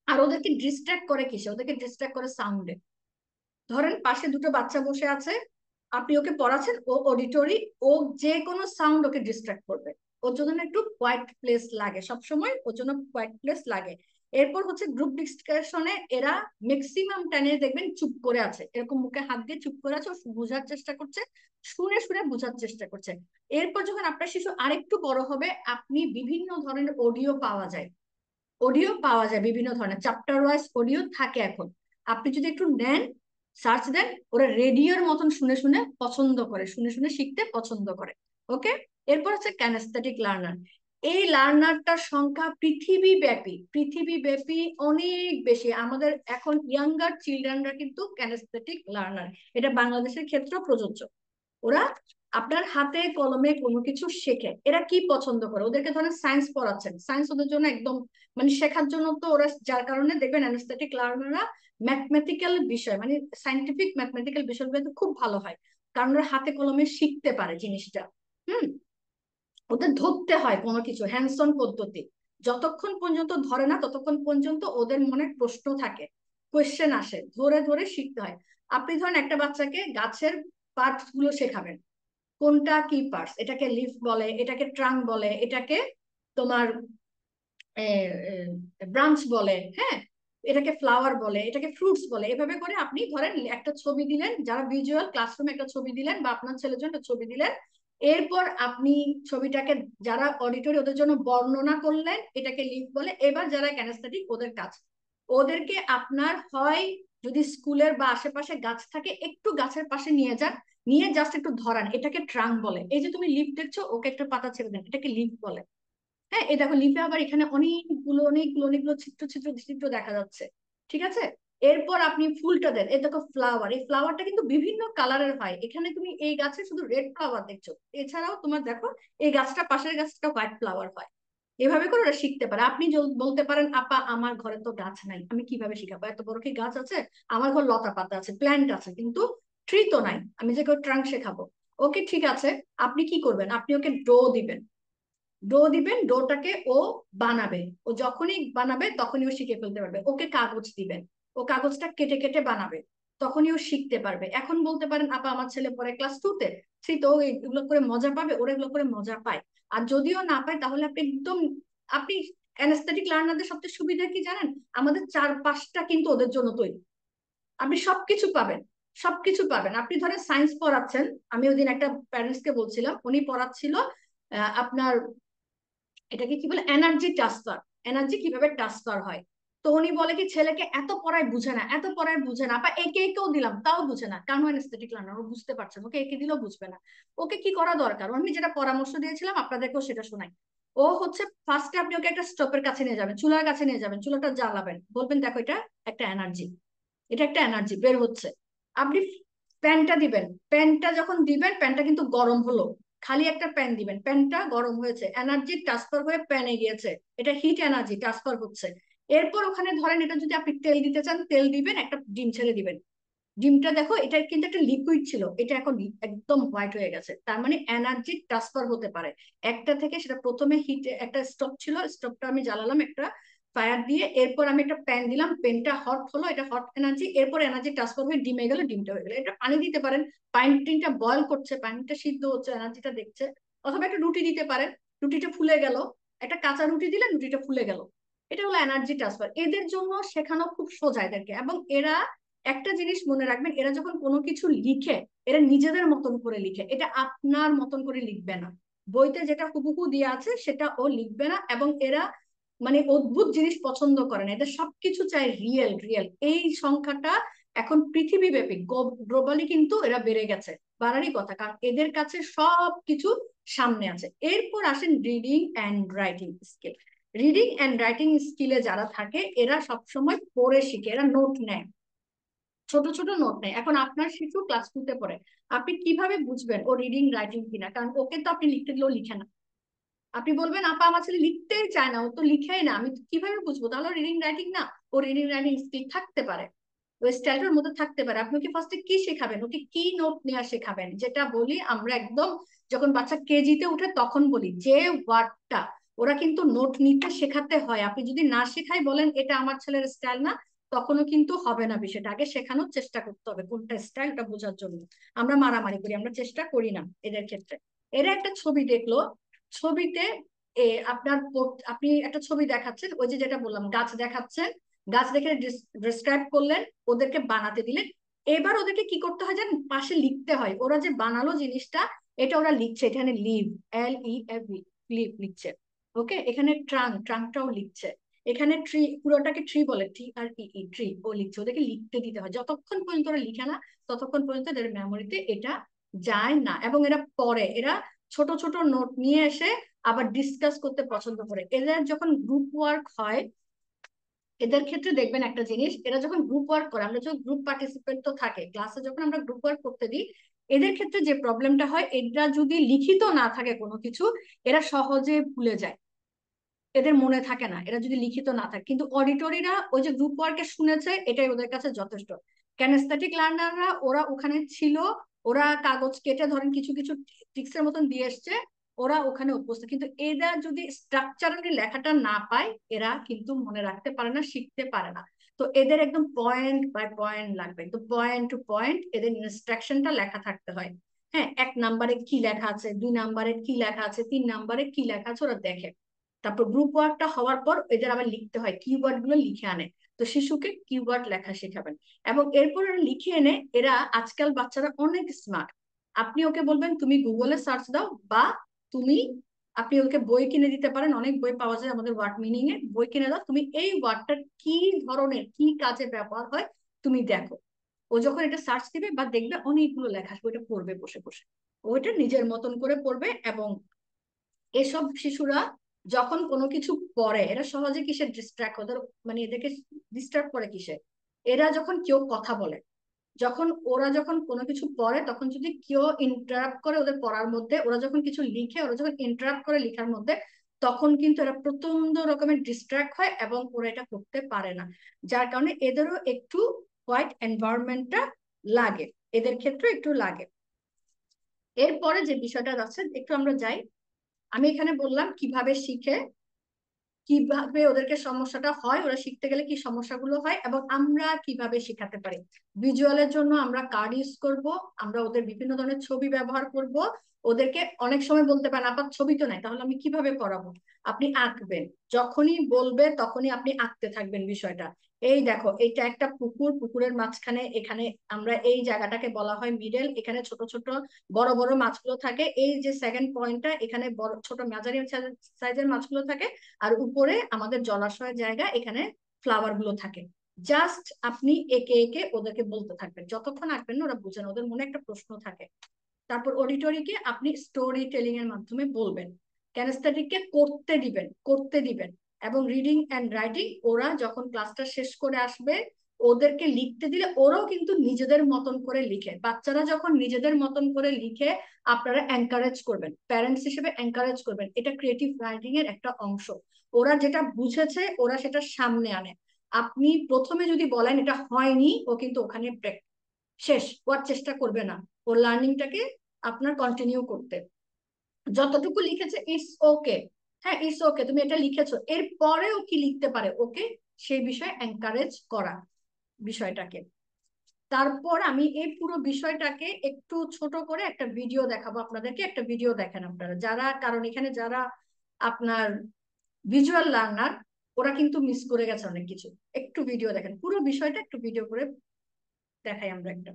আর ওদেরকে ডিস্ট্রাক্ট করে কিসে? ওদেরকে ডিস্ট্রাক্ট করে সাউন্ডে। ধরেন পাশে দুটো বাচ্চা বসে আছে, আপনি ওকে পড়াচ্ছেন, ও অডিটরি, ও যে কোনো সাউন্ড ওকে ডিস্ট্রাক্ট করবে। ওর জন্য একটু কোয়াইট প্লেস লাগে, সবসময় ওর জন্য কোয়াইট প্লেস লাগে। এরপর হচ্ছে গ্রুপ ডিসকাশনে এরা ম্যাক্সিমাম টাইমে দেখবেন চুপ করে আছে, এরকম মুখে হাত দিয়ে চুপ করে আছে, ও বোঝার চেষ্টা করছে, শুনে শুনে বোঝার চেষ্টা করছে। এরপর যখন আপনার শিশু আরেকটু বড় হবে, আপনি বিভিন্ন ধরনের অডিও পাওয়া যায়, অডিও পাওয়া যায় বিভিন্ন ধরনের, চ্যাপ্টার ওয়াইজ অডিও থাকে এখন। আপনি যদি একটু নেন, সার্চ দেন, ওরা রেডিওর মতন শুনে শুনে পছন্দ করে, শুনে শুনে শিখতে পছন্দ করে। ওকে, এরপর হচ্ছে ক্যানেস্থেটিক লার্নার। এই লার্নারটার সংখ্যা পৃথিবী ব্যাপী অনেক বেশি। আমাদের এখন ইয়াঙ্গার চিলড্রেনরা কিন্তু ক্যানেস্থেটিক লার্নার, এটা বাংলাদেশের ক্ষেত্রেও প্রযোজ্য। ওরা আপনার হাতে কলমে কোনো কিছু শেখে। এরা কি পছন্দ করে? ওদেরকে ধরেন সায়েন্স পড়াচ্ছেন, সায়েন্স ওদের জন্য একদম মানে শেখার জন্য তো ওরা, যার কারণে দেখবেন অ্যানাস্থেটিক লার্নাররা ম্যাথমেটিক্যাল বিষয় মানে সাইন্টিফিক ম্যাথমেটিক্যাল বিষয়গুলো খুব ভালো হয়, কারণ ওরা হাতে কলমে শিখতে পারে জিনিসটা। হুম, ওদের ধরতে হয় কোনো কিছু, হ্যান্ডস অন পদ্ধতি। যতক্ষণ পর্যন্ত ধরে না ততক্ষণ পর্যন্ত ওদের মনে প্রশ্ন থাকে, কোয়েশ্চেন আসে, ধরে ধরে শিখতে হয়। আপনি ধরেন একটা বাচ্চাকে গাছের পার্টস গুলো শেখাবেন, কোনটা কি পার্টস, এটাকে লিফ বলে, এটাকে ট্রাঙ্ক বলে, এটাকে তোমার ব্রাঞ্চ বলে, হ্যাঁ, এটাকে ফ্লাওয়ার বলে, এটাকে ফ্রুটস বলে। এভাবে করে আপনি ধরেন একটা ছবি দিলেন, যারা ভিজুয়াল ক্লাসরুমে একটা ছবি দিলেন, বা আপনার ছেলের জন্য একটা ছবি দিলেন, এরপর আপনি ছবিটাকে, যারা অডিটরি ওদের জন্য বর্ণনা করলেন, এটাকে লিফ বলে। এবার যারা ক্যানেস্থেটিক ওদের কাজ, ওদেরকে আপনার হয় যদি স্কুলের বা আশেপাশে গাছ থাকে একটু গাছের পাশে নিয়ে যান, নিয়ে জাস্ট একটু ধরান, এটাকে ট্রাঙ্ক বলে। এই যে তুমি লিফ দেখছো, ওকে একটা পাতা ছেড়ে দেন, এটাকে লিফ বলে। হ্যাঁ, এই দেখো লিফে আবার এখানে অনেকগুলো অনেকগুলো অনেকগুলো চিত্র চিত্র চিত্র দেখা যাচ্ছে, ঠিক আছে। এরপর আপনি ফুলটা দেন, এই দেখো ফ্লাওয়ার, এই ফ্লাওয়ারটা কিন্তু বিভিন্ন কালারের হয়, এখানে তুমি এই গাছে শুধু রেড ফ্লাওয়ার দেখছো, এছাড়াও তোমার দেখো এই গাছটা, পাশের গাছটা হোয়াইট ফ্লাওয়ার হয়। এভাবে করে ওরা শিখতে পারে। আপনি বলতে পারেন আপা আমার ঘরে তো গাছ নাই, আমি কিভাবে শিখাবো, এত বড় কি গাছ আছে? আমার ঘর লতা পাতা আছে, প্ল্যান্ট আছে, কিন্তু ট্রি তো নাই, আমি যে কেউ ট্রাঙ্ক শেখাবো। ওকে ঠিক আছে, আপনি কি করবেন, আপনি ওকে ড্র দিবেন, ডো দিবেন, ডোটাকে ও বানাবে, ও যখনই বানাবে তখনই ও শিখে ফেলতে পারবে। ওকে কাগজ দিবেন, ও কাগজটা কেটে কেটে বানাবে, তখনই ও শিখতে পারবে। এখন বলতে পারেন আপা আমার ছেলে পড়ে ক্লাস 2-তে, তো এগুলো করে মজা পাবে, ওরা এগুলো করে মজা পায়। আর যদিও না পায় তাহলে আপনি একদম, আপনি অ্যানাস্থেটিক লার্নারদের সবচেয়ে সুবিধা কি জানেন? আমাদের চারপাশটা কিন্তু ওদের জন্য তৈরি, আপনি সবকিছু পাবেন, সবকিছু পাবেন। আপনি ধরেন সায়েন্স পড়াচ্ছেন, আমি ওই দিন একটা প্যারেন্টস কে বলছিলাম, উনি পড়াচ্ছিল আপনার এটাকে কি বলে, এনার্জি ট্রান্সফার। এনার্জি কিভাবে ট্রান্সফার হয়। তো উনি বলে কি ছেলেকে এত পড়ায় বুঝে না, এত পড়ায় বুঝে না, বা একে একেও দিলাম তাও বুঝে না, কারণ অ্যানেস্থেটিক লার্নার ও বুঝতে পারছে না, ওকে একে দিলেও বুঝবে না। ওকে কি করা দরকার, আমি যেটা পরামর্শ দিয়েছিলাম আপনাদেরকেও সেটা শোনাই। ও হচ্ছে ফার্স্টে আপনি ওকে একটা স্টোভের কাছে নিয়ে যাবেন, চুলার কাছে নিয়ে যাবেন, চুলাটা জ্বালাবেন, বলবেন দেখো এটা একটা এনার্জি, এটা একটা এনার্জি বের হচ্ছে। আপনি প্যানটা দিবেন, প্যানটা যখন দিবেন প্যানটা কিন্তু গরম হলো, খালি একটা প্যান দিবেন, প্যানটা গরম হয়েছে, এনার্জি ট্রান্সফার হয়ে প্যানে গিয়েছে, এটা হিট এনার্জি ট্রান্সফার হচ্ছে। এরপর ওখানে ধরেন এটা যদি আপনি তেল দিতে চান তেল দিবেন, একটা ডিম ছেড়ে দিবেন। ডিমটা দেখো এটা কিন্তু একটা লিকুইড ছিল, এটা এখন একদম হোয়াইট হয়ে গেছে, তার মানে এনার্জি ট্রান্সফার হতে পারে একটা থেকে। সেটা প্রথমে হিট একটা স্টোভ ছিল, স্টোভটা আমি জ্বালালাম একটা ফায়ার দিয়ে, এরপর আমি একটা প্যান দিলাম, প্যানটা হট হলো, এটা হট এনার্জি, এরপর এনার্জি ট্রান্সফার হয়ে ডিমে গেল, ডিমটা হয়ে গেল। এটা পানি দিতে পারেন, পানিটা বয়ল করছে, পানিটা সিদ্ধ হচ্ছে, এনার্জিটা দেখছে। অথবা একটা রুটি দিতে পারেন, রুটিটা ফুলে গেল, একটা কাঁচা রুটি দিলেন, রুটিটা ফুলে গেল। এটা হলো এনার্জি ট্রান্সফার। এদের জন্য শেখানো খুব সোজা এদেরকে। এবং এরা একটা জিনিস মনে রাখবেন, এরা যখন কোনো কিছু লিখে, এরা নিজেদের মতন করে লিখে, এটা আপনার মতন করে লিখবে না। বইতে যেটা হুবহু দেওয়া আছে সেটা ও লিখবে না। এবং এরা মানে অদ্ভুত জিনিস পছন্দ করে না, এদের সবকিছু চাই রিয়েল রিয়েল। এই সংখ্যাটা এখন পৃথিবীব্যাপী গ্লোবালি কিন্তু এরা বেড়ে গেছে, বাড়ারই কথা, কারণ এদের কাছে সবকিছু সামনে আছে। এরপর আসেন reading and writing skill. Reading and writing স্কিলে যারা থাকে এরা সবসময় পড়ে শিখে, এরা নোট নেয়, ছোট ছোট নোট নেয়। এখন আপনার শিশু ক্লাস 2 তে পড়ে, আপনি কিভাবে বুঝবেন ও রিডিং রাইটিং কিনা, কারণ ওকে তো আপনি লিখতে দিলেও লিখে না। আপনি বলবেন আপা আমার ছেলে লিখতেই চায় না, ও তো লিখেই না, আমি কিভাবে বুঝবো তাহলে রিডিং রাইটিং না। ও রিডিং রাইটিং স্কিল থাকতে পারে, ওই স্টাইলের মধ্যে থাকতে পারে। আপনি ওকে ফার্স্টে কি শেখাবেন, ওকে কি নোট নেওয়া শেখাবেন, যেটা বলি আমরা একদম যখন বাচ্চা কেজিতে উঠে তখন বলি যে ওয়ার্ডটা ওরা কিন্তু নোট নিতে শেখাতে হয়। আপনি যদি না শেখাই বলেন এটা আমার ছেলের স্টাইল না, তখনও কিন্তু হবে না। বিষয়টা আগে শেখানোর চেষ্টা করতে হবে কোনটা স্টাইলটা বোঝার জন্য। আমরা মারামারি করি, আমরা চেষ্টা করি না এদের ক্ষেত্রে। এরা একটা ছবি দেখলো, ছবিতে আপনার আপনি একটা ছবি দেখাচ্ছেন, ওই যে যেটা বললাম গাছ দেখাচ্ছেন, গাছ দেখে ডিসক্রাইব করলেন, ওদেরকে বানাতে দিলেন। এবার ওদেরকে কি করতে হয় জানেন, পাশে লিখতে হয় ওরা যে বানালো জিনিসটা, এটা ওরা লিখছে, এখানে লিভ LEV লিভ লিখছে। ওকে, এখানে ট্রাঙ্কটাও লিখছে, এখানে ট্রি পুরোটাকে ট্রি বলে, TREE ট্রি ও লিখছে। ওদেরকে লিখতে দিতে হয়, যতক্ষণ পর্যন্ত ওরা লিখে না ততক্ষণ পর্যন্ত এদের মেমোরিতে এটা যায় না। এবং এরা পড়ে, এরা ছোট ছোট নোট নিয়ে এসে আবার ডিসকাস করতে পছন্দ করে। এদের যখন গ্রুপ ওয়ার্ক হয় এদের ক্ষেত্রে দেখবেন একটা জিনিস, এরা যখন গ্রুপ ওয়ার্ক করে, আমরা যখন গ্রুপ পার্টিসিপেন্ট তো থাকে ক্লাসে, যখন আমরা গ্রুপ ওয়ার্ক করতে দিই এদের ক্ষেত্রে যে প্রবলেমটা হয়, এরা যদি লিখিত না থাকে কোনো কিছু, এরা সহজে ভুলে যায়, এদের মনে থাকে না এরা যদি লিখিত না থাকে। কিন্তু অডিটরিরা ওই যে গ্রুপ ওয়ার্কে শুনেছে, এটাই ওদের কাছে যথেষ্ট। ক্যানেস্থেটিক লার্নাররা ওরা ওখানে ছিল, ওরা কাগজ কেটে ধরেন কিছু কিছু ট্রিক্সের মতন দিয়ে এসছে, ওরা ওখানে উপস্থিত। কিন্তু এরা যদি স্ট্রাকচারালি লেখাটা না পায় এরা কিন্তু মনে রাখতে পারে না, শিখতে পারে না। তো এদের একদম পয়েন্ট বাই পয়েন্ট লাগবে, তো পয়েন্ট টু পয়েন্ট এদের ইনস্ট্রাকশনটা লেখা থাকতে হয়। হ্যাঁ, 1 নম্বরে কি লেখা আছে, 2 নম্বরে কি লেখা আছে, 3 নম্বরে কি লেখা আছে ওরা দেখে। তারপর গ্রুপ ওয়ার্কটা হওয়ার পর এদের আবার লিখতে হয়, কিওয়ার্ড গুলো লিখে আনে। তো শিশুকে কিওয়ার্ড লেখা শেখাবেন। এবং এরপর লিখে এনে এরা, আজকাল বাচ্চারা অনেক স্মার্ট, আপনি ওকে বলবেন তুমি গুগলে সার্চ দাও, বা তুমি আপনি ওকে বই কিনে দিতে পারেন, অনেক বই পাওয়া যায় আমাদের ওয়ার্ড মিনিং এ, বই কিনে দাও, তুমি এই ওয়ার্ডটার কি ধরনের কি কাজে ব্যবহার হয় তুমি দেখো। ও যখন এটা সার্চ দিবে বা দেখবে অনেকগুলো লেখা আসবে, ওটা পড়বে বসে বসে, ওইটা নিজের মতন করে পড়বে। এবং এসব শিশুরা যখন কোনো কিছু পড়ে এরা সহজে কিসে ডিস্ট্রাক্ট, ওদের মানে এদেরকে ডিস্টার্ব করে কিসে, এরা যখন কেউ কথা বলে, যখন ওরা যখন কোনো কিছু পড়ে তখন যদি কেউ ইন্টারাপ্ট করে ওদের পড়ার মধ্যে, ওরা যখন কিছু লিখে ওরা যখন ইন্টারাপ্ট করে লেখার মধ্যে, তখন কিন্তু এরা প্রচন্ড রকমের ডিস্ট্রাক্ট হয় এবং ওরা এটা করতে পারে না। যার কারণে এদেরও একটু হোয়াইট এনভায়রনমেন্টটা লাগে, এদের ক্ষেত্রে একটু লাগে। এরপরে যে বিষয়টা আছে একটু আমরা যাই, আমি এখানে বললাম কিভাবে শিখে, কিভাবে ওদেরকে সমস্যাটা হয়, ওরা শিখতে গেলে কি সমস্যাগুলো হয়, এবং আমরা কিভাবে শেখাতে পারি। ভিজুয়ালের জন্য আমরা কার্ড ইউজ করব, আমরা ওদের বিভিন্ন ধরনের ছবি ব্যবহার করব। ওদেরকে অনেক সময় বলতে পারেন আপনার ছবি তো নাই, তাহলে আমি কিভাবে করাবো, আপনি আঁকবেন, যখনই বলবে তখনই আপনি আঁকতে থাকবেন বিষয়টা। এই দেখো, এটা একটা পুকুর, পুকুরের মাঝখানে এখানে আমরা এই জায়গাটাকে বলা হয় মিডল। এখানে ছোট ছোট বড় বড় মাছগুলো থাকে। এই যে সেকেন্ড পয়েন্টটা, এখানে বড় ছোট মাঝারি সাইজের মাছগুলো থাকে। আর উপরে আমাদের জলাশয়ের জায়গা, এখানে ফ্লাওয়ার গুলো থাকে। জাস্ট আপনি একে একে ওদেরকে বলতে থাকবেন, যতক্ষণ আসবেন না ওরা বুঝেন, ওদের মনে একটা প্রশ্ন থাকে। তারপর অডিটরিকে আপনি স্টোরি টেলিং এর মাধ্যমে বলবেন। ক্যানেস্থেটিককে করতে দিবেন। এবং রিডিং অ্যান্ড রাইটিং ওরা যখন ক্লাসটা শেষ করে আসবে, ওদেরকে লিখতে দিলে ওরাও কিন্তু নিজেদের মতন করে লিখে। বাচ্চারা যখন নিজেদের মতন করে লিখে, আপনারা এনকারেজ করবেন, প্যারেন্টস হিসেবে এনকারেজ করবেন। এটা ক্রিয়েটিভ রাইটিং এর একটা অংশ। ওরা যেটা বুঝেছে ওরা সেটা সামনে আনে। আপনি প্রথমে যদি বলেন এটা হয়নি, ও কিন্তু ওখানে ব্রেক, শেষ, ওর চেষ্টা করবে না। ওর লার্নিংটাকে আপনার কন্টিনিউ করতে। যতটুকু লিখেছে ইটস ওকে, হ্যাঁ ইটস ওকে, তুমি এটা লিখেছো, এর পরেও কি লিখতে পারে ওকে, সেই বিষয়ে এনকারেজ করা বিষয়টাকে। তারপর আমি এই পুরো বিষয়টাকে একটু ছোট করে একটা ভিডিও দেখাবো আপনাদেরকে। একটা ভিডিও দেখেন আপনারা যারা, কারণ এখানে যারা আপনার ভিজুয়াল লার্নার, ওরা কিন্তু মিস করে গেছে অনেক কিছু। একটু ভিডিও দেখেন, পুরো বিষয়টা একটু ভিডিও করে দেখাই আমরা একটা,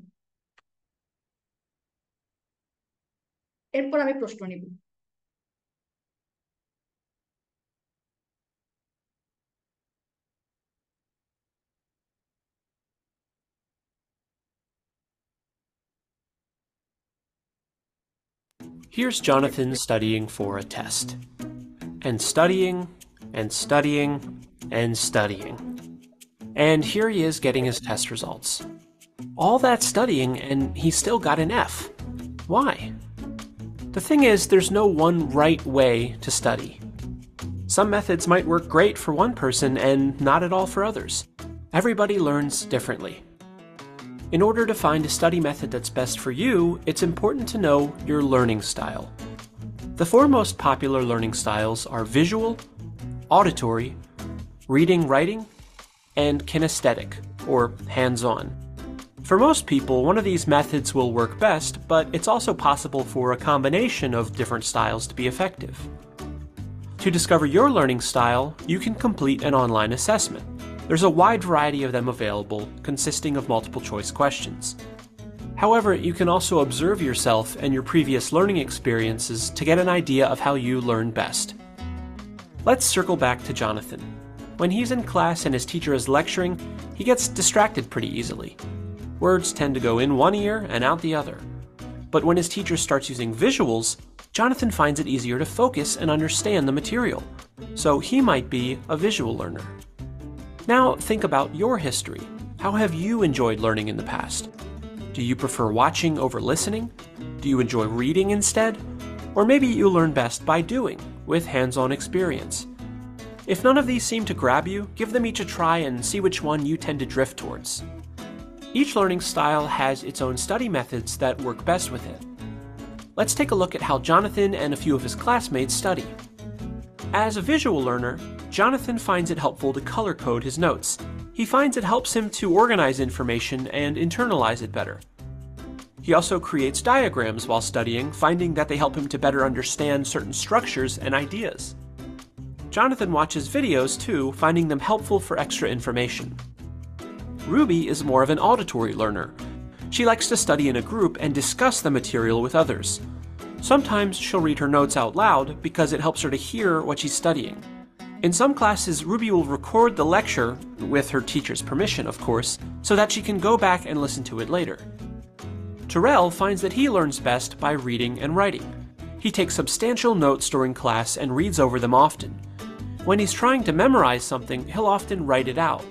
এরপর আমি প্রশ্ন নিব। Here's Jonathan studying for a test. And studying, and studying, and studying. And here he is getting his test results. All that studying, and he still got an F. Why? The thing is, there's no one right way to study. Some methods might work great for one person and not at all for others. Everybody learns differently. In order to find a study method that's best for you, it's important to know your learning style. The four most popular learning styles are visual, auditory, reading-writing, and kinesthetic, or hands-on. For most people, one of these methods will work best, but it's also possible for a combination of different styles to be effective. To discover your learning style, you can complete an online assessment. There's a wide variety of them available, consisting of multiple choice questions. However, you can also observe yourself and your previous learning experiences to get an idea of how you learn best. Let's circle back to Jonathan. When he's in class and his teacher is lecturing, he gets distracted pretty easily. Words tend to go in one ear and out the other. But when his teacher starts using visuals, Jonathan finds it easier to focus and understand the material. So he might be a visual learner. Now think about your history. How have you enjoyed learning in the past? Do you prefer watching over listening? Do you enjoy reading instead? Or maybe you learn best by doing, with hands-on experience. If none of these seem to grab you, give them each a try and see which one you tend to drift towards. Each learning style has its own study methods that work best with it. Let's take a look at how Jonathan and a few of his classmates study. As a visual learner, Jonathan finds it helpful to color code his notes. He finds it helps him to organize information and internalize it better. He also creates diagrams while studying, finding that they help him to better understand certain structures and ideas. Jonathan watches videos too, finding them helpful for extra information. Ruby is more of an auditory learner. She likes to study in a group and discuss the material with others. Sometimes she'll read her notes out loud because it helps her to hear what she's studying. In some classes, Ruby will record the lecture, with her teacher's permission of course, so that she can go back and listen to it later. Terrell finds that he learns best by reading and writing. He takes substantial notes during class and reads over them often. When he's trying to memorize something, he'll often write it out.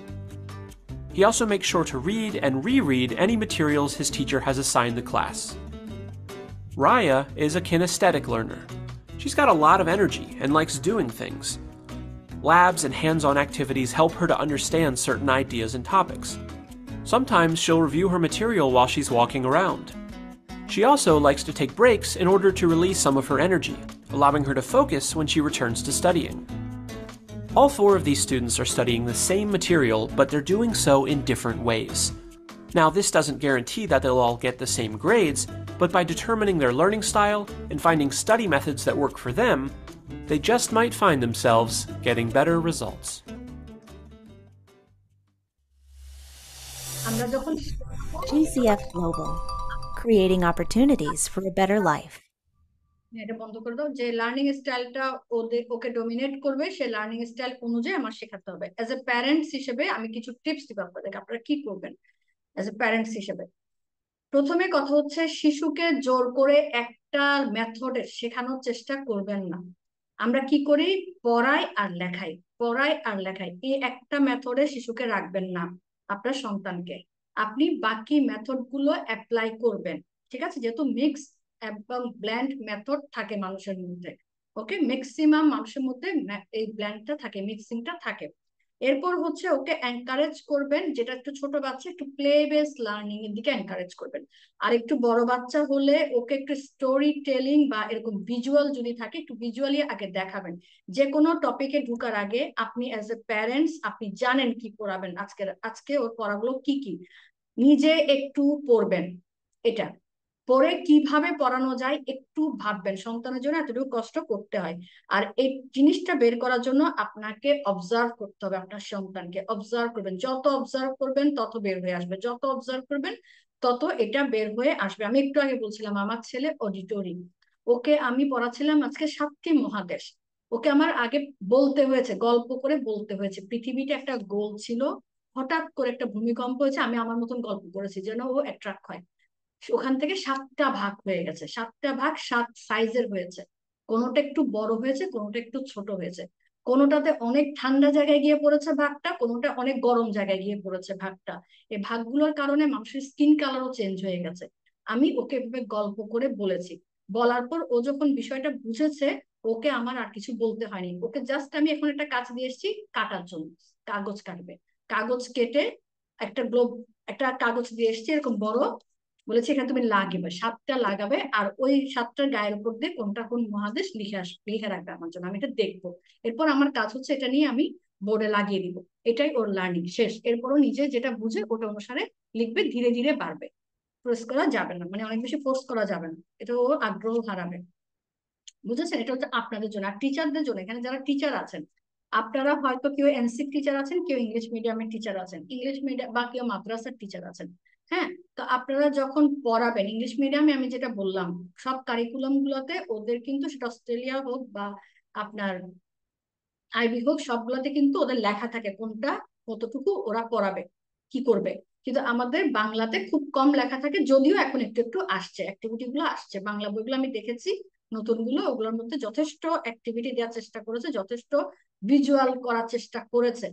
He also makes sure to read and reread any materials his teacher has assigned the class. Raya is a kinesthetic learner. She's got a lot of energy and likes doing things. Labs and hands-on activities help her to understand certain ideas and topics. Sometimes she'll review her material while she's walking around. She also likes to take breaks in order to release some of her energy, allowing her to focus when she returns to studying. All four of these students are studying the same material, but they're doing so in different ways. Now, this doesn't guarantee that they'll all get the same grades, but by determining their learning style and finding study methods that work for them, they just might find themselves getting better results. আমরা যখন GCF Global, creating opportunities for a better life. এটা বন্ধ করে দাও, যে learning স্টাইলটা ওকে dominate করবে, সে learning style অনুযায়ী আমার শেখাতে হবে। অ্যাজ এ প্যারেন্টস হিসেবে আমি কিছু টিপস দিব আপনাদেরকে, আপনারা কি করবেন অ্যাজ এ প্যারেন্টস হিসেবে। প্রথমে কথা হচ্ছে, শিশুকে জোর করে একটা মেথডে শেখানোর চেষ্টা করবেন না। আমরা কি করি, পড়াই আর লেখাই, পড়াই আর লেখাই, এই একটা মেথডে শিশুকে রাখবেন না আপনার সন্তানকে। আপনি বাকি মেথড গুলো অ্যাপ্লাই করবেন, ঠিক আছে? যেহেতু মিক্স এবং ব্ল্যান্ড মেথড থাকে মানুষের মধ্যে, ওকে, ম্যাক্সিমাম মানুষের মধ্যে এই ব্ল্যান্ডটা থাকে, মিক্সিংটা থাকে। এরপর হচ্ছে ওকে এনকারেজ করবেন, যেটা একটু ছোট বাচ্চা, একটু প্লে বেস লার্নিং এর দিকে এনকারেজ করবেন। আর একটু বড় বাচ্চা হলে ওকে একটু স্টোরি টেলিং বা এরকম ভিজুয়াল যদি থাকে, একটু ভিজুয়ালি আগে দেখাবেন। যে কোনো টপিকে ঢুকার আগে আপনি অ্যাজ এ প্যারেন্টস আপনি জানেন কি পড়াবেন, আজকে ওর পড়াগুলো কি কি, নিজে একটু পড়বেন। এটা পরে কিভাবে পড়ানো যায় একটু ভাববেন, সন্তানের জন্য এতটুকু কষ্ট করতে হয়। আর এই জিনিসটা বের করার জন্য আপনাকে অবজার্ভ করতে হবে, আপনার সন্তানকে অবজার্ভ করবেন, যত অবজার্ভ করবেন তত বের হয়ে আসবে, যত অবজার্ভ করবেন তত এটা বের হয়ে আসবে। আমি একটু আগে বলছিলাম আমার ছেলে অডিটরি, ওকে আমি পড়াচ্ছিলাম আজকে 7টি মহাদেশ, ওকে আমার আগে বলতে হয়েছে, গল্প করে বলতে হয়েছে, পৃথিবীটা একটা গোল ছিল, হঠাৎ করে একটা ভূমিকম্প হয়েছে, আমি আমার মতন গল্প করেছি যেন ও অ্যাট্রাক্ট হয়। ওখান থেকে 7টা ভাগ হয়ে গেছে, 7টা ভাগ 7 সাইজের হয়েছে, কোনোটা একটু বড় হয়েছে, কোনোটা একটু ছোট হয়েছে, কোনোটাতে অনেক ঠান্ডা জায়গায় গিয়ে পড়েছে ভাগটা, কোনোটা অনেক গরম জায়গায় গিয়ে পড়েছে ভাগটা। এই ভাগগুলোর কারণে মানুষের স্কিন কালারও চেঞ্জ হয়ে গেছে। আমি ওকে এভাবে গল্প করে বলেছি, বলার পর ও যখন বিষয়টা বুঝেছে, ওকে আমার আর কিছু বলতে হয়নি, ওকে জাস্ট আমি এখন একটা কাজ দিয়ে এসেছি কাটার জন্য, কাগজ কাটবে, কাগজ কেটে একটা কাগজ দিয়ে এসেছি এরকম বড়, বলেছি এখানে তুমি লাগাবে, 7টা লাগাবে, আর ওই 7টার গায়ের উপর দিয়ে কোনটা কোন মহাদেশ লিখে রাখবে আমার জন্য, আমি এটা দেখবো। এরপর আমার কাজ হচ্ছে এটা নিয়ে আমি বোর্ডে লাগিয়ে দিব, এটাই ওর লার্নিং শেষ। এরপরও নিজে যেটা বুঝে ওটা অনুসারে লিখবে, ধীরে ধীরে বাড়বে, ফোর্স করা যাবে না, মানে অনেক বেশি ফোর্স করা যাবে না, এটা ও আগ্রহ হারাবে। বুঝেছেন? এটা হচ্ছে আপনাদের জন্য। আর টিচারদের জন্য, এখানে যারা টিচার আছেন, আপনারা হয়তো কেউ এনসি টিচার আছেন, কেউ ইংলিশ মিডিয়ামের টিচার আছেন, ইংলিশ মিডিয়াম বা কেউ মাদ্রাসার টিচার আছেন। হ্যাঁ, তো আপনারা যখন পড়াবেন ইংলিশ মিডিয়ামে, আমি যেটা বললাম সব কারিকুলাম গুলোতে ওদের কিন্তু, সেটা অস্ট্রেলিয়া হোক বা আপনার আইবি হোক, সবগুলোতে কিন্তু ওদের লেখা থাকে কোনটা কতটুকু ওরা পড়াবে কি করবে। কিন্তু আমাদের বাংলাতে খুব কম লেখা থাকে, যদিও এখন একটু একটু আসছে, অ্যাক্টিভিটি গুলো আসছে, বাংলা বইগুলো আমি দেখেছি নতুন গুলো, ওগুলোর মধ্যে যথেষ্ট অ্যাক্টিভিটি দেওয়ার চেষ্টা করেছে, যথেষ্ট ভিজুয়াল করার চেষ্টা করেছে।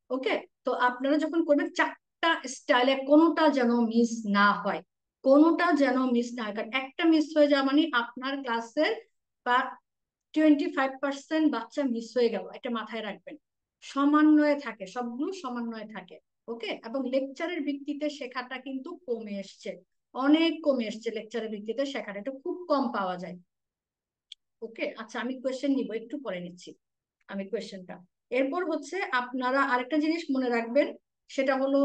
ওকে, তো আপনারা যখন করবেন 4টা স্টাইলে কোনোটা যেন মিস না হয়, কোনোটা যেন মিস না হয়, কারণ একটা মিস হয়ে যাওয়া মানে আপনার ক্লাসের বা 25% বাচ্চা মিস হয়ে গেল, এটা মাথায় রাখবেন। সমন্বয়ে থাকে, সবগুলো সমন্বয়ে থাকে। ওকে, এবং লেকচারের ভিত্তিতে শেখাটা কিন্তু কমে এসছে, অনেক কমে এসছে লেকচারের ভিত্তিতে শেখাটা, এটা খুব কম পাওয়া যায়। ওকে, আচ্ছা আমি কোয়েশ্চেন নিব, একটু পরে নিচ্ছি আমি কোয়েশ্চেনটা। এরপর হচ্ছে আপনারা আরেকটা জিনিস মনে রাখবেন, সেটা হলো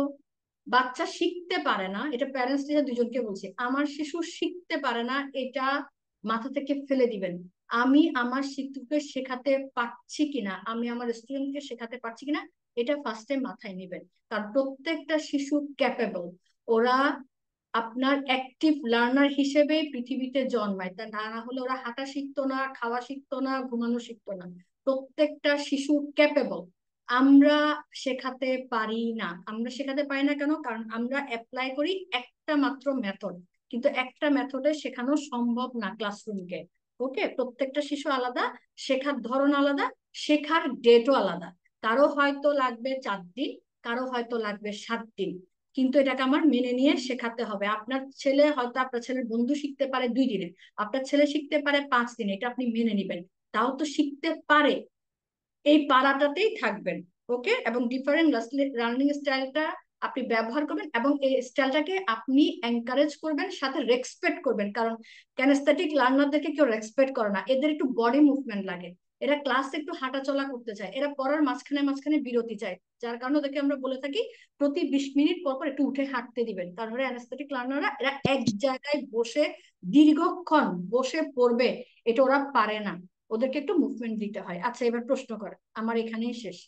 বাচ্চা শিখতে পারে না, এটা প্যারেন্টস টিচার দুজনকে বলছি, আমার শিশু শিখতে পারে না এটা মাথা থেকে ফেলে দিবেন। আমি আমার শিশুকে শেখাতে পারছি কিনা, আমি আমার স্টুডেন্টকে শেখাতে পারছি কিনা, এটা ফার্স্টে মাথায় নেবেন। কারণ প্রত্যেকটা শিশু ক্যাপেবল, ওরা আপনার অ্যাক্টিভ লার্নার হিসেবে পৃথিবীতে জন্মায়, তা না হলে ওরা হাঁটা শিখতো না, খাওয়া শিখতো না, ঘুমানো শিখতো না। প্রত্যেকটা শিশু ক্যাপেবল। আমরা শেখাতে পারি না, আমরা শেখাতে পারি না কেন? কারণ আমরা অ্যাপ্লাই করি একটা মাত্র মেথড, কিন্তু একটা মেথডে শেখানো সম্ভব না ক্লাসরুমকে। ওকে, প্রত্যেকটা শিশু আলাদা, শেখার ধরন আলাদা, শেখার ডেটও আলাদা। কারো হয়তো লাগবে 4 দিন, কারো হয়তো লাগবে 7 দিন, কিন্তু এটাকে আমার মেনে নিয়ে শেখাতে হবে। আপনার ছেলে হয়তো, আপনার ছেলের বন্ধু শিখতে পারে 2 দিনে, আপনার ছেলে শিখতে পারে 5 দিনে, এটা আপনি মেনে নিবেন। তাও তো শিখতে পারে, এই পাড়াটাতেই থাকবেন। ওকে, এবং ডিফারেন্ট লার্নিং স্টাইলটা আপনি ব্যবহার করবেন, এবং এই স্টাইলটাকে আপনি এনকারেজ করবেন, সাথে রেসপেক্ট করবেন। কারণ ক্যানেস্থেটিক লার্নারদেরকে কেউ রেসপেক্ট করে না, এদের একটু বডি মুভমেন্ট লাগে, এরা ক্লাসে একটু হাঁটাচলা করতে চায়, এরা পড়ার মাঝখানে মাঝখানে বিরতি চায়, যার কারণে ওদেরকে আমরা বলে থাকি প্রতি 20 মিনিট পর পর একটু উঠে হাঁটতে দিবেন। কারণ ওরা অ্যানেস্থেটিক লার্নাররা, এরা এক জায়গায় বসে দীর্ঘক্ষণ বসে পড়বে, এটা ওরা পারে না, ওদেরকে একটু মুভমেন্ট দিতে হয়। আচ্ছা এবার প্রশ্ন করেন, আমার এখানেই শেষ।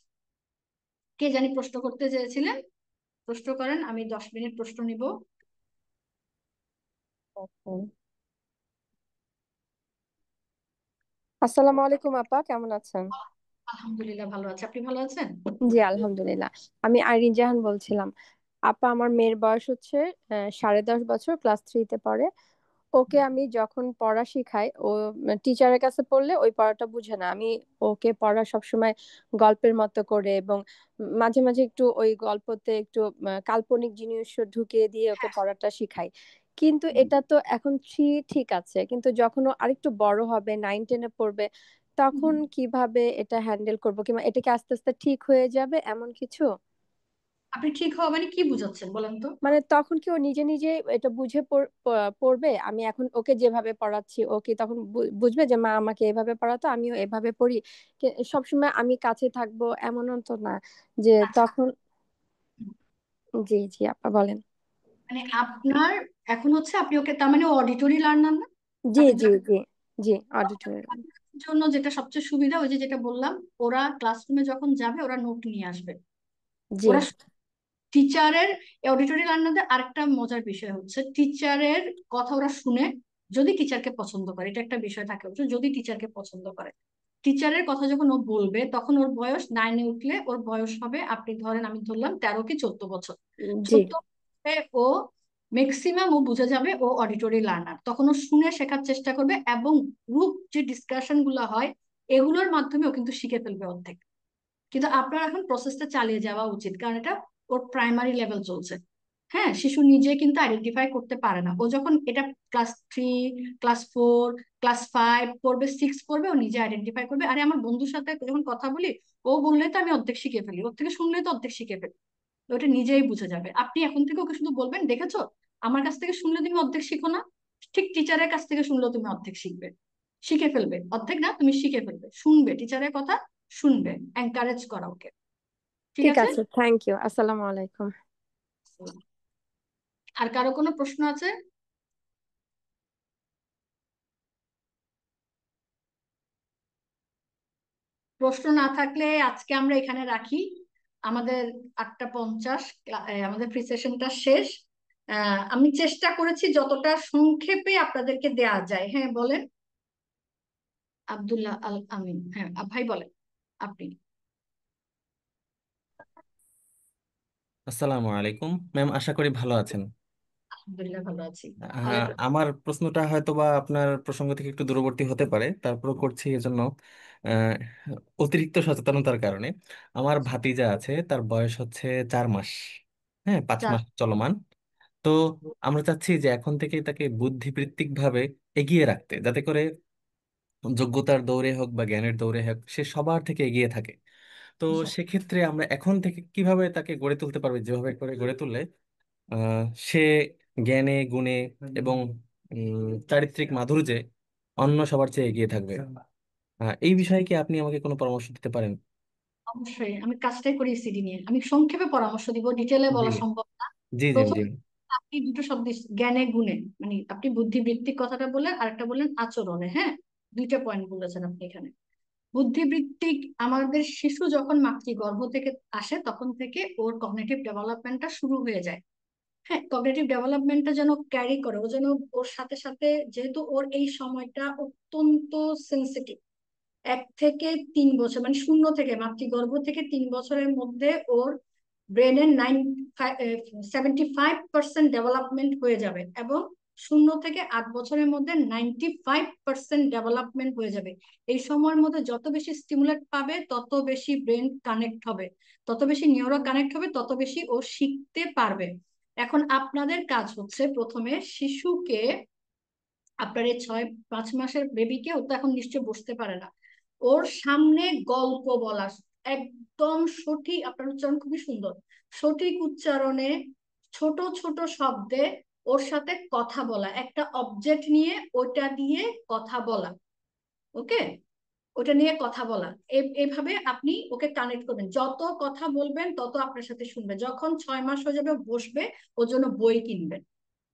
কে জানি প্রশ্ন করতে চেয়েছিলেন? প্রশ্ন করেন, আমি 10 মিনিট প্রশ্ন নিব। আসসালামু আলাইকুম আপা, কেমন আছেন? আলহামদুলিল্লাহ ভালো আছে, আপনি ভালো আছেন? জি আলহামদুলিল্লাহ। আমি আইরিন জাহান বলছিলাম। আপা, আমার মেয়ের বয়স হচ্ছে 10.5 বছর, ক্লাস 3-তে পড়ে। ওকে আমি যখন পড়া শিখাই, ও টিচারের কাছে পড়লে ওই পড়াটা বুঝে না। আমি ওকে পড়া সবসময় গল্পের মতো করে, এবং মাঝে মাঝে একটু ওই গল্পতে একটু কাল্পনিক জিনিস ঢুকিয়ে দিয়ে ওকে পড়াটা শিখাই। কিন্তু এটা তো এখন 3 ঠিক আছে, কিন্তু যখন ও আরেকটু বড় হবে, 9-10-এ পড়বে, তখন কিভাবে এটা হ্যান্ডেল করবো, কিংবা এটা কি আস্তে আস্তে ঠিক হয়ে যাবে এমন কিছু? আপনি ঠিক হওয়া মানে কি বুঝাচ্ছেন বলেন তো? মানে তখন কি ও নিজে নিজে এটা বুঝে পড়বে? আমি এখন ওকে যেভাবে পড়াচ্ছি, ও কি তখন বুঝবে যে মা আমাকে এভাবে পড়াতো, আমিও এভাবে পড়ি? সবসময় আমি কাছে থাকবো এমনও তো না যে আচ্ছা, তখন। জি জি আপা বলেন। মানে আপনার এখন হচ্ছে আপনি ওকে, তার মানে অডিটরি লার্নার না? জি আপনি জি জি। জি অডিটোরিয়াম। জন্য যেটা সবচেয়ে সুবিধা, ওই যে যেটা বললাম, ওরা ক্লাসরুমে যখন যাবে ওরা নোট নিয়ে আসবে। জি ওরা টিচারের, অডিটরি লার্নারদের আরেকটা মজার বিষয় হচ্ছে টিচারের কথা ওরা শুনে, যদি টিচারকে পছন্দ করে, এটা একটা বিষয় থাকে হচ্ছে, যদি টিচারকে পছন্দ করে, টিচারের কথা যখন ও বলবে, তখন ওর বয়স 9-এ উঠলে ওর বয়স হবে, আপনি ধরেন, আমি ধরলাম 13 কি 14 বছর। জি 14 ও ম্যাক্সিমাম ও বুঝে যাবে ও অডিটরি লার্নার, তখন ও শুনে শেখার চেষ্টা করবে, এবং গ্রুপ যে ডিসকাশন গুলো হয় এগুলোর মাধ্যমে ও কিন্তু শিখে ফেলবে অর্ধেক। কিন্তু আপনার এখন প্রসেসটা চালিয়ে যাওয়া উচিত, কারণ এটা ওর প্রাইমারি লেভেল চলছে। হ্যাঁ, শিশু নিজে কিন্তু আইডেন্টিফাই করতে পারে না। ও যখন এটা ক্লাস 3, ক্লাস 4, ক্লাস 5 পড়বে, 6 পড়বে, ও নিজে আইডেন্টিফাই করবে। আরে আমার বন্ধুর সাথে যখন কথা বলি, ও বললে তো আমি অর্ধেক শিখে ফেলি, ওর থেকে শুনলে তো অর্ধেক শিখে ফেলি। ওটা নিজেই বুঝে যাবে। আপনি এখন থেকে ওকে শুধু বলবেন, দেখেছো, আমার কাছ থেকে শুনলে তুমি অর্ধেক শিখো না, ঠিক টিচারের কাছ থেকে শুনলেও তুমি অর্ধেক শিখবে, শিখে ফেলবে। অর্ধেক না, তুমি শিখে ফেলবে, শুনবে টিচারের কথা, শুনবে, এনকারেজ করা ওকে। ঠিক ঠিক আছে? আছে, থ্যাংক ইউ, আসসালামু আলাইকুম। আর কারো কোনো প্রশ্ন আছে? প্রশ্ন না থাকলে আজকে আমরা এখানে রাখি। আমাদের 8:50, আমাদের প্রি সেশনটা শেষ। আমি চেষ্টা করেছি যতটা সংক্ষেপে আপনাদেরকে দেয়া যায়। হ্যাঁ বলেন। আব্দুল্লাহ আল আমিন, হ্যাঁ ভাই বলেন আপনি। আসসালামু আলাইকুম ম্যাম, আশা করি ভালো আছেন। আলহামদুলিল্লাহ ভালো আছি। হ্যাঁ, ওয়ালাইকুম। আমার প্রশ্নটা হয়তো বা আপনার প্রসঙ্গ থেকে একটু দূরবর্তী হতে পারে, তারপরও করছি এজন্য আহ, অতিরিক্ত সচেতনতার কারণে। আমার ভাতিজা আছে, তার বয়স হচ্ছে 4 মাস, হ্যাঁ 5 মাস চলমান। তো আমরা চাচ্ছি যে এখন থেকেই তাকে বুদ্ধিবৃত্তিক ভাবে এগিয়ে রাখতে, যাতে করে যোগ্যতার দৌড়ে হোক বা জ্ঞানের দৌড়ে হোক সে সবার থেকে এগিয়ে থাকে। তো আচ্ছা, সেক্ষেত্রে আমরা এখন থেকে কিভাবে তাকে গড়ে তুলতে পারবে, যেভাবে করে গড়ে তুললে আহ, সে জ্ঞানে গুণে এবং চারিত্রিক মাধুর্যে অন্য সবার চেয়ে এগিয়ে থাকবে। এই বিষয়ে কি আপনি আমাকে কোনো পরামর্শ দিতে পারেন? অবশ্যই আমি কাজটাই করি সিডি নিয়ে। আমি সংক্ষেপে পরামর্শ দিব, ডিটেলে জি বলা সম্ভব না। জি জি জি। প্রথমে আপনি দুটো শব্দ, জ্ঞানে গুণে, মানে আপনি বুদ্ধিবৃত্তিক কথাটা বললেন, আর একটা বললেন আচরণে। হ্যাঁ, দুইটা পয়েন্ট বলেছেন আপনি এখানে। বুদ্ধিবৃত্তিক, আমাদের শিশু যখন মাতৃগর্ভ থেকে আসে তখন থেকে ওর কগনিটিভ ডেভেলপমেন্টটা শুরু হয়ে যায়। হ্যাঁ, কগনিটিভ ডেভেলপমেন্টটা যেন ক্যারি করে, ও যেন ওর সাথে সাথে, যেহেতু ওর এই সময়টা অত্যন্ত সেন্সিটিভ, 1 থেকে 3 বছর, মানে শূন্য থেকে, মাতৃগর্ভ থেকে 3 বছরের মধ্যে ওর ব্রেনের 75% ডেভেলপমেন্ট হয়ে যাবে, এবং 0 থেকে 8 বছরের মধ্যে 95% ডেভেলপমেন্ট হয়ে যাবে। এই সময়ের মধ্যে যত বেশি স্টিমুলেট পাবে, তত বেশি ব্রেন কানেক্ট হবে, তত বেশি নিউরো কানেক্ট হবে, তত বেশি ও শিখতে পারবে। এখন আপনাদের কাজ হচ্ছে প্রথমে শিশুকে, আপনার এই 6-5 মাসের বেবিকে, ও তো এখন নিশ্চয় বসতে পারে না, ওর সামনে গল্প বলা, একদম সঠিক, আপনার উচ্চারণ খুবই সুন্দর, সঠিক উচ্চারণে, ছোট ছোট শব্দে ওর সাথে কথা বলা, একটা অবজেক্ট নিয়ে ওটা দিয়ে কথা বলা। ওকে, ওটা নিয়ে কথা বলা, এভাবে আপনি ওকে কানেক্ট করবেন। যত কথা বলবেন তত আপনার সাথে শুনবে। যখন 6 মাস হয়ে যাবে, বসবে, ওর জন্য বই কিনবেন।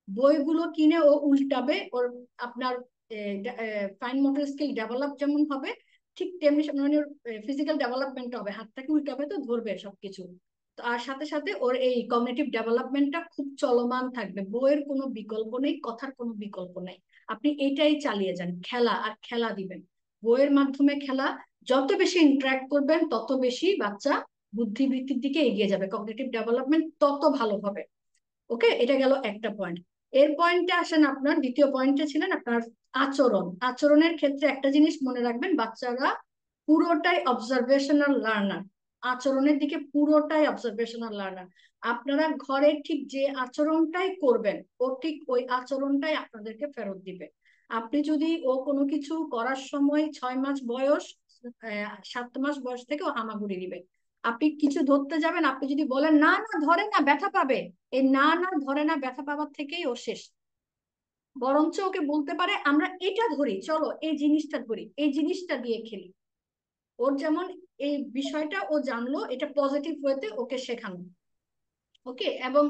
বইগুলো কিনে ও উল্টাবে, ওর আপনার ফাইন মোটর স্কিল ডেভেলপ যেমন হবে, ঠিক তেমনি মানে ফিজিক্যাল ডেভেলপমেন্ট হবে, হাতটাকে উল্টাবে তো ধরবে সবকিছু। আর সাথে সাথে ওর এই কগনিটিভ ডেভেলপমেন্টটা খুব চলমান থাকবে, বইয়ের কোনো বিকল্প নেই, কথার কোনো বিকল্প নেই। আপনি এটাই চালিয়ে যান, খেলা আর খেলা দিবেন, বইয়ের মাধ্যমে খেলা। যত বেশি ইন্টারাক্ট করবেন তত বেশি বাচ্চা বুদ্ধিবৃত্তির দিকে এগিয়ে যাবে, কগনিটিভ ডেভেলপমেন্ট তত ভালো হবে। ওকে, এটা গেল একটা পয়েন্ট। এর পয়েন্টে আসেন, আপনার দ্বিতীয় পয়েন্টে ছিলেন আপনার আচরণ। আচরণের ক্ষেত্রে একটা জিনিস মনে রাখবেন, বাচ্চারা পুরোটাই অবজারভেশনাল লার্নার, আচরণের দিকে পুরোটাই অবজারভেশনাল লার্নার। আপনারা ঘরে ঠিক যে আচরণটাই করবেন, ও ঠিক ওই আচরণটাই আপনাদেরকে ফেরত দিবে। আপনি যদি ও কোনো কিছু করার সময় 6 মাস বয়স, 7 মাস বয়স থেকে ও হামাগুড়ি দিবে। আপনি কিছু ধরতে যাবেন, আপনি যদি বলেন না না ধরে না ব্যথা পাবে, এই না না ধরে না ব্যথা পাবার থেকেই ও শেষ। বরঞ্চ ওকে বলতে পারে আমরা এটা ধরি, চলো এই জিনিসটা ধরি, এই জিনিসটা দিয়ে খেলি। ওর যেমন এই বিষয়টা ও জানলো, এটা পজিটিভ ওয়েতে ওকে শেখানো। ওকে, এবং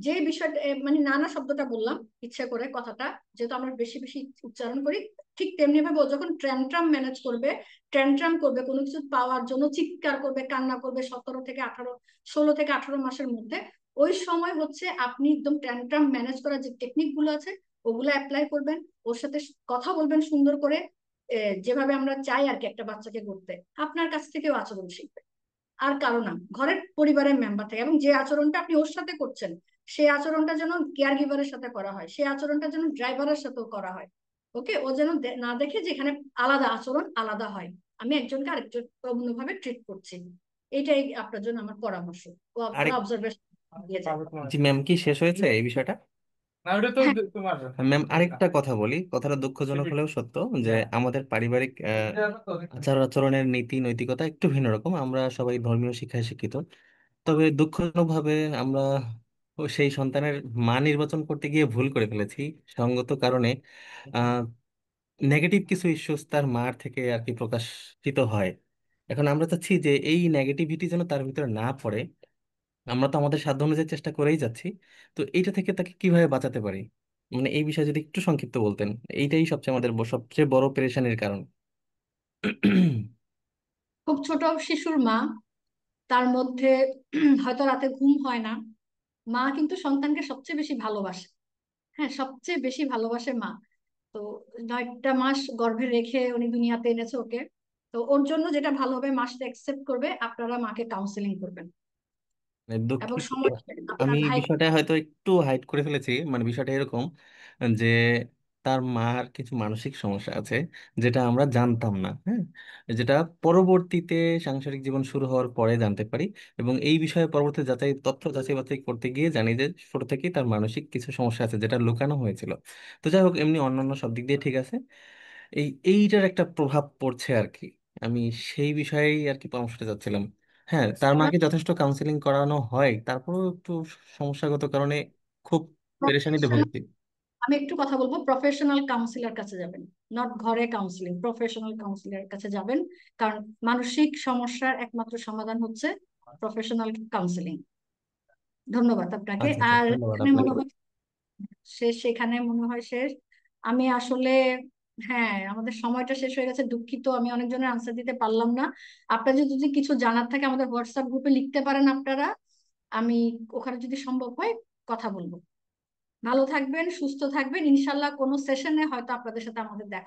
যে বিষয়টা মানে নানা শব্দটা বললাম ইচ্ছা করে কথাটা, যেহেতু আমরা বেশি বেশি উচ্চারণ করি, ঠিক তেমনি ভাবে ও যখন ট্যান্ট্রাম ম্যানেজ করবে, ট্যান্ট্রাম করবে কোনো কিছু পাওয়ার জন্য, চিৎকার করবে, কান্না করবে 16 থেকে 18 মাসের মধ্যে, ওই সময় হচ্ছে আপনি একদম ট্যান্ট্রাম ম্যানেজ করার যে টেকনিক গুলো আছে ওগুলো অ্যাপ্লাই করবেন, ওর সাথে কথা বলবেন সুন্দর করে, যেভাবে আমরা চাই আর কি একটা বাচ্চাকে করতে। আপনার কাছ থেকেও আচরণ শিখবে, আর কারো না, ঘরের পরিবারের মেম্বার থেকে। এবং যে আচরণটা আপনি ওর সাথে করছেন, সেই আচরণটা যেন কেয়ার গিভারের সাথে করা হয়, সেই আচরণটা যেন ড্রাইভারের সাথেও করা হয়। ওকে, ও যেন না দেখে যে এখানে আলাদা আচরণ আলাদা হয়, আমি একজনকে আরেকজন অন্যভাবে ট্রিট করছি। এটাই আপনার জন্য আমার পরামর্শ, আরেক অবজারভেশন দিয়ে যায়। জি ম্যাম, কি শেষ হয়েছে এই বিষয়টা? হ্যাঁ, ম্যাম আরেকটা কথা বলি, কথাটা দুঃখজনক হলেও সত্য, যে আমাদের পারিবারিক আচার আচরণের নীতি নৈতিকতা একটু ভিন্ন রকম। আমরা সবাই ধর্মীয় শিক্ষায় শিক্ষিত, তবে দুঃখজনক ভাবে আমরা সেই সন্তানের মা নির্বাচন করতে গিয়ে ভুল করে ফেলেছি সঙ্গত কারণে। আহ নেগেটিভ কিছু ইস্যুস তার মার থেকে আর কি প্রকাশিত হয়। এখন আমরা চাচ্ছি যে এই নেগেটিভিটি যেন তার ভিতরে না পড়ে। আমরা তো আমাদের সাধ্য অনুযায়ী চেষ্টা করেই যাচ্ছি, তো এইটা থেকে তাকে কিভাবে বাঁচাতে পারি, মানে এই বিষয়ে যদি একটু সংক্ষিপ্ত বলতেন। এইটাই সবচেয়ে আমাদের সবচেয়ে বড় পেরেশানির কারণ। খুব ছোট শিশুর মা, তার মধ্যে হয়তো রাতে ঘুম হয় না, মা কিন্তু সন্তানকে সবচেয়ে বেশি ভালোবাসে। হ্যাঁ, সবচেয়ে বেশি ভালোবাসে মা। তো 9টা মাস গর্ভে রেখে উনি দুনিয়াতে এনেছে ওকে। তো ওর জন্য যেটা ভালো হবে, মা সেটা একসেপ্ট করবে, আপনারা মাকে কাউন্সিলিং করবেন মানে এবং দুঃখিত, সময় দিবেন। আপনার আমি ভাই বিষয়টা হয়তো একটু হাইড করে ফেলেছি। মানে বিষয়টা এরকম যে তার মার কিছু মানসিক সমস্যা আছে, যেটা আমরা জানতাম না। হ্যাঁ, যেটা পরবর্তীতে সাংসারিক জীবন শুরু হওয়ার পরে জানতে পারি। এবং এই বিষয়ে পরবর্তী তথ্য যাচাই বাছাই করতে গিয়ে জানি যে ছোট থেকেই তার মানসিক কিছু সমস্যা আছে, যেটা লুকানো হয়েছিল। তো যাই হোক, এমনি অন্যান্য সব দিক দিয়ে ঠিক আছে। এইটার একটা প্রভাব পড়ছে আর কি। আমি সেই বিষয়েই আর কি পরামর্শটা চাচ্ছিলাম। হ্যাঁ, তার মাকে যথেষ্ট কাউন্সিলিং করানো হয়, তারপরেও একটু সমস্যাগত কারণে খুব পেরেশানিতে ভুগছি। আমি একটু কথা বলবো, প্রফেশনাল কাউন্সিলর কাছে যাবেন, নট ঘরে কাউন্সিলিং, প্রফেশনাল কাউন্সিলর কাছে যাবেন। কারণ মানসিক সমস্যার একমাত্র সমাধান হচ্ছে প্রফেশনাল কাউন্সিলিং। ধন্যবাদ আপনাকে। আচ্ছা আচ্ছা, আর ধন্যবাদ এখানে মনে আপনাকে। হয় শেষ, সেখানে মনে হয় শেষ। আমি আসলে, হ্যাঁ, আমাদের সময়টা শেষ হয়ে গেছে, দুঃখিত আমি অনেকজনের আনসার দিতে পারলাম না। আপনাদের যদি কিছু জানার থাকে আমাদের হোয়াটসঅ্যাপ গ্রুপে লিখতে পারেন আপনারা, আমি ওখানে যদি সম্ভব হয় কথা বলবো। ভালো থাকবেন, সুস্থ থাকবেন, ইনশাল্লাহ কোনো সেশনে হয়তো আপনাদের সাথে আমাদের দেখা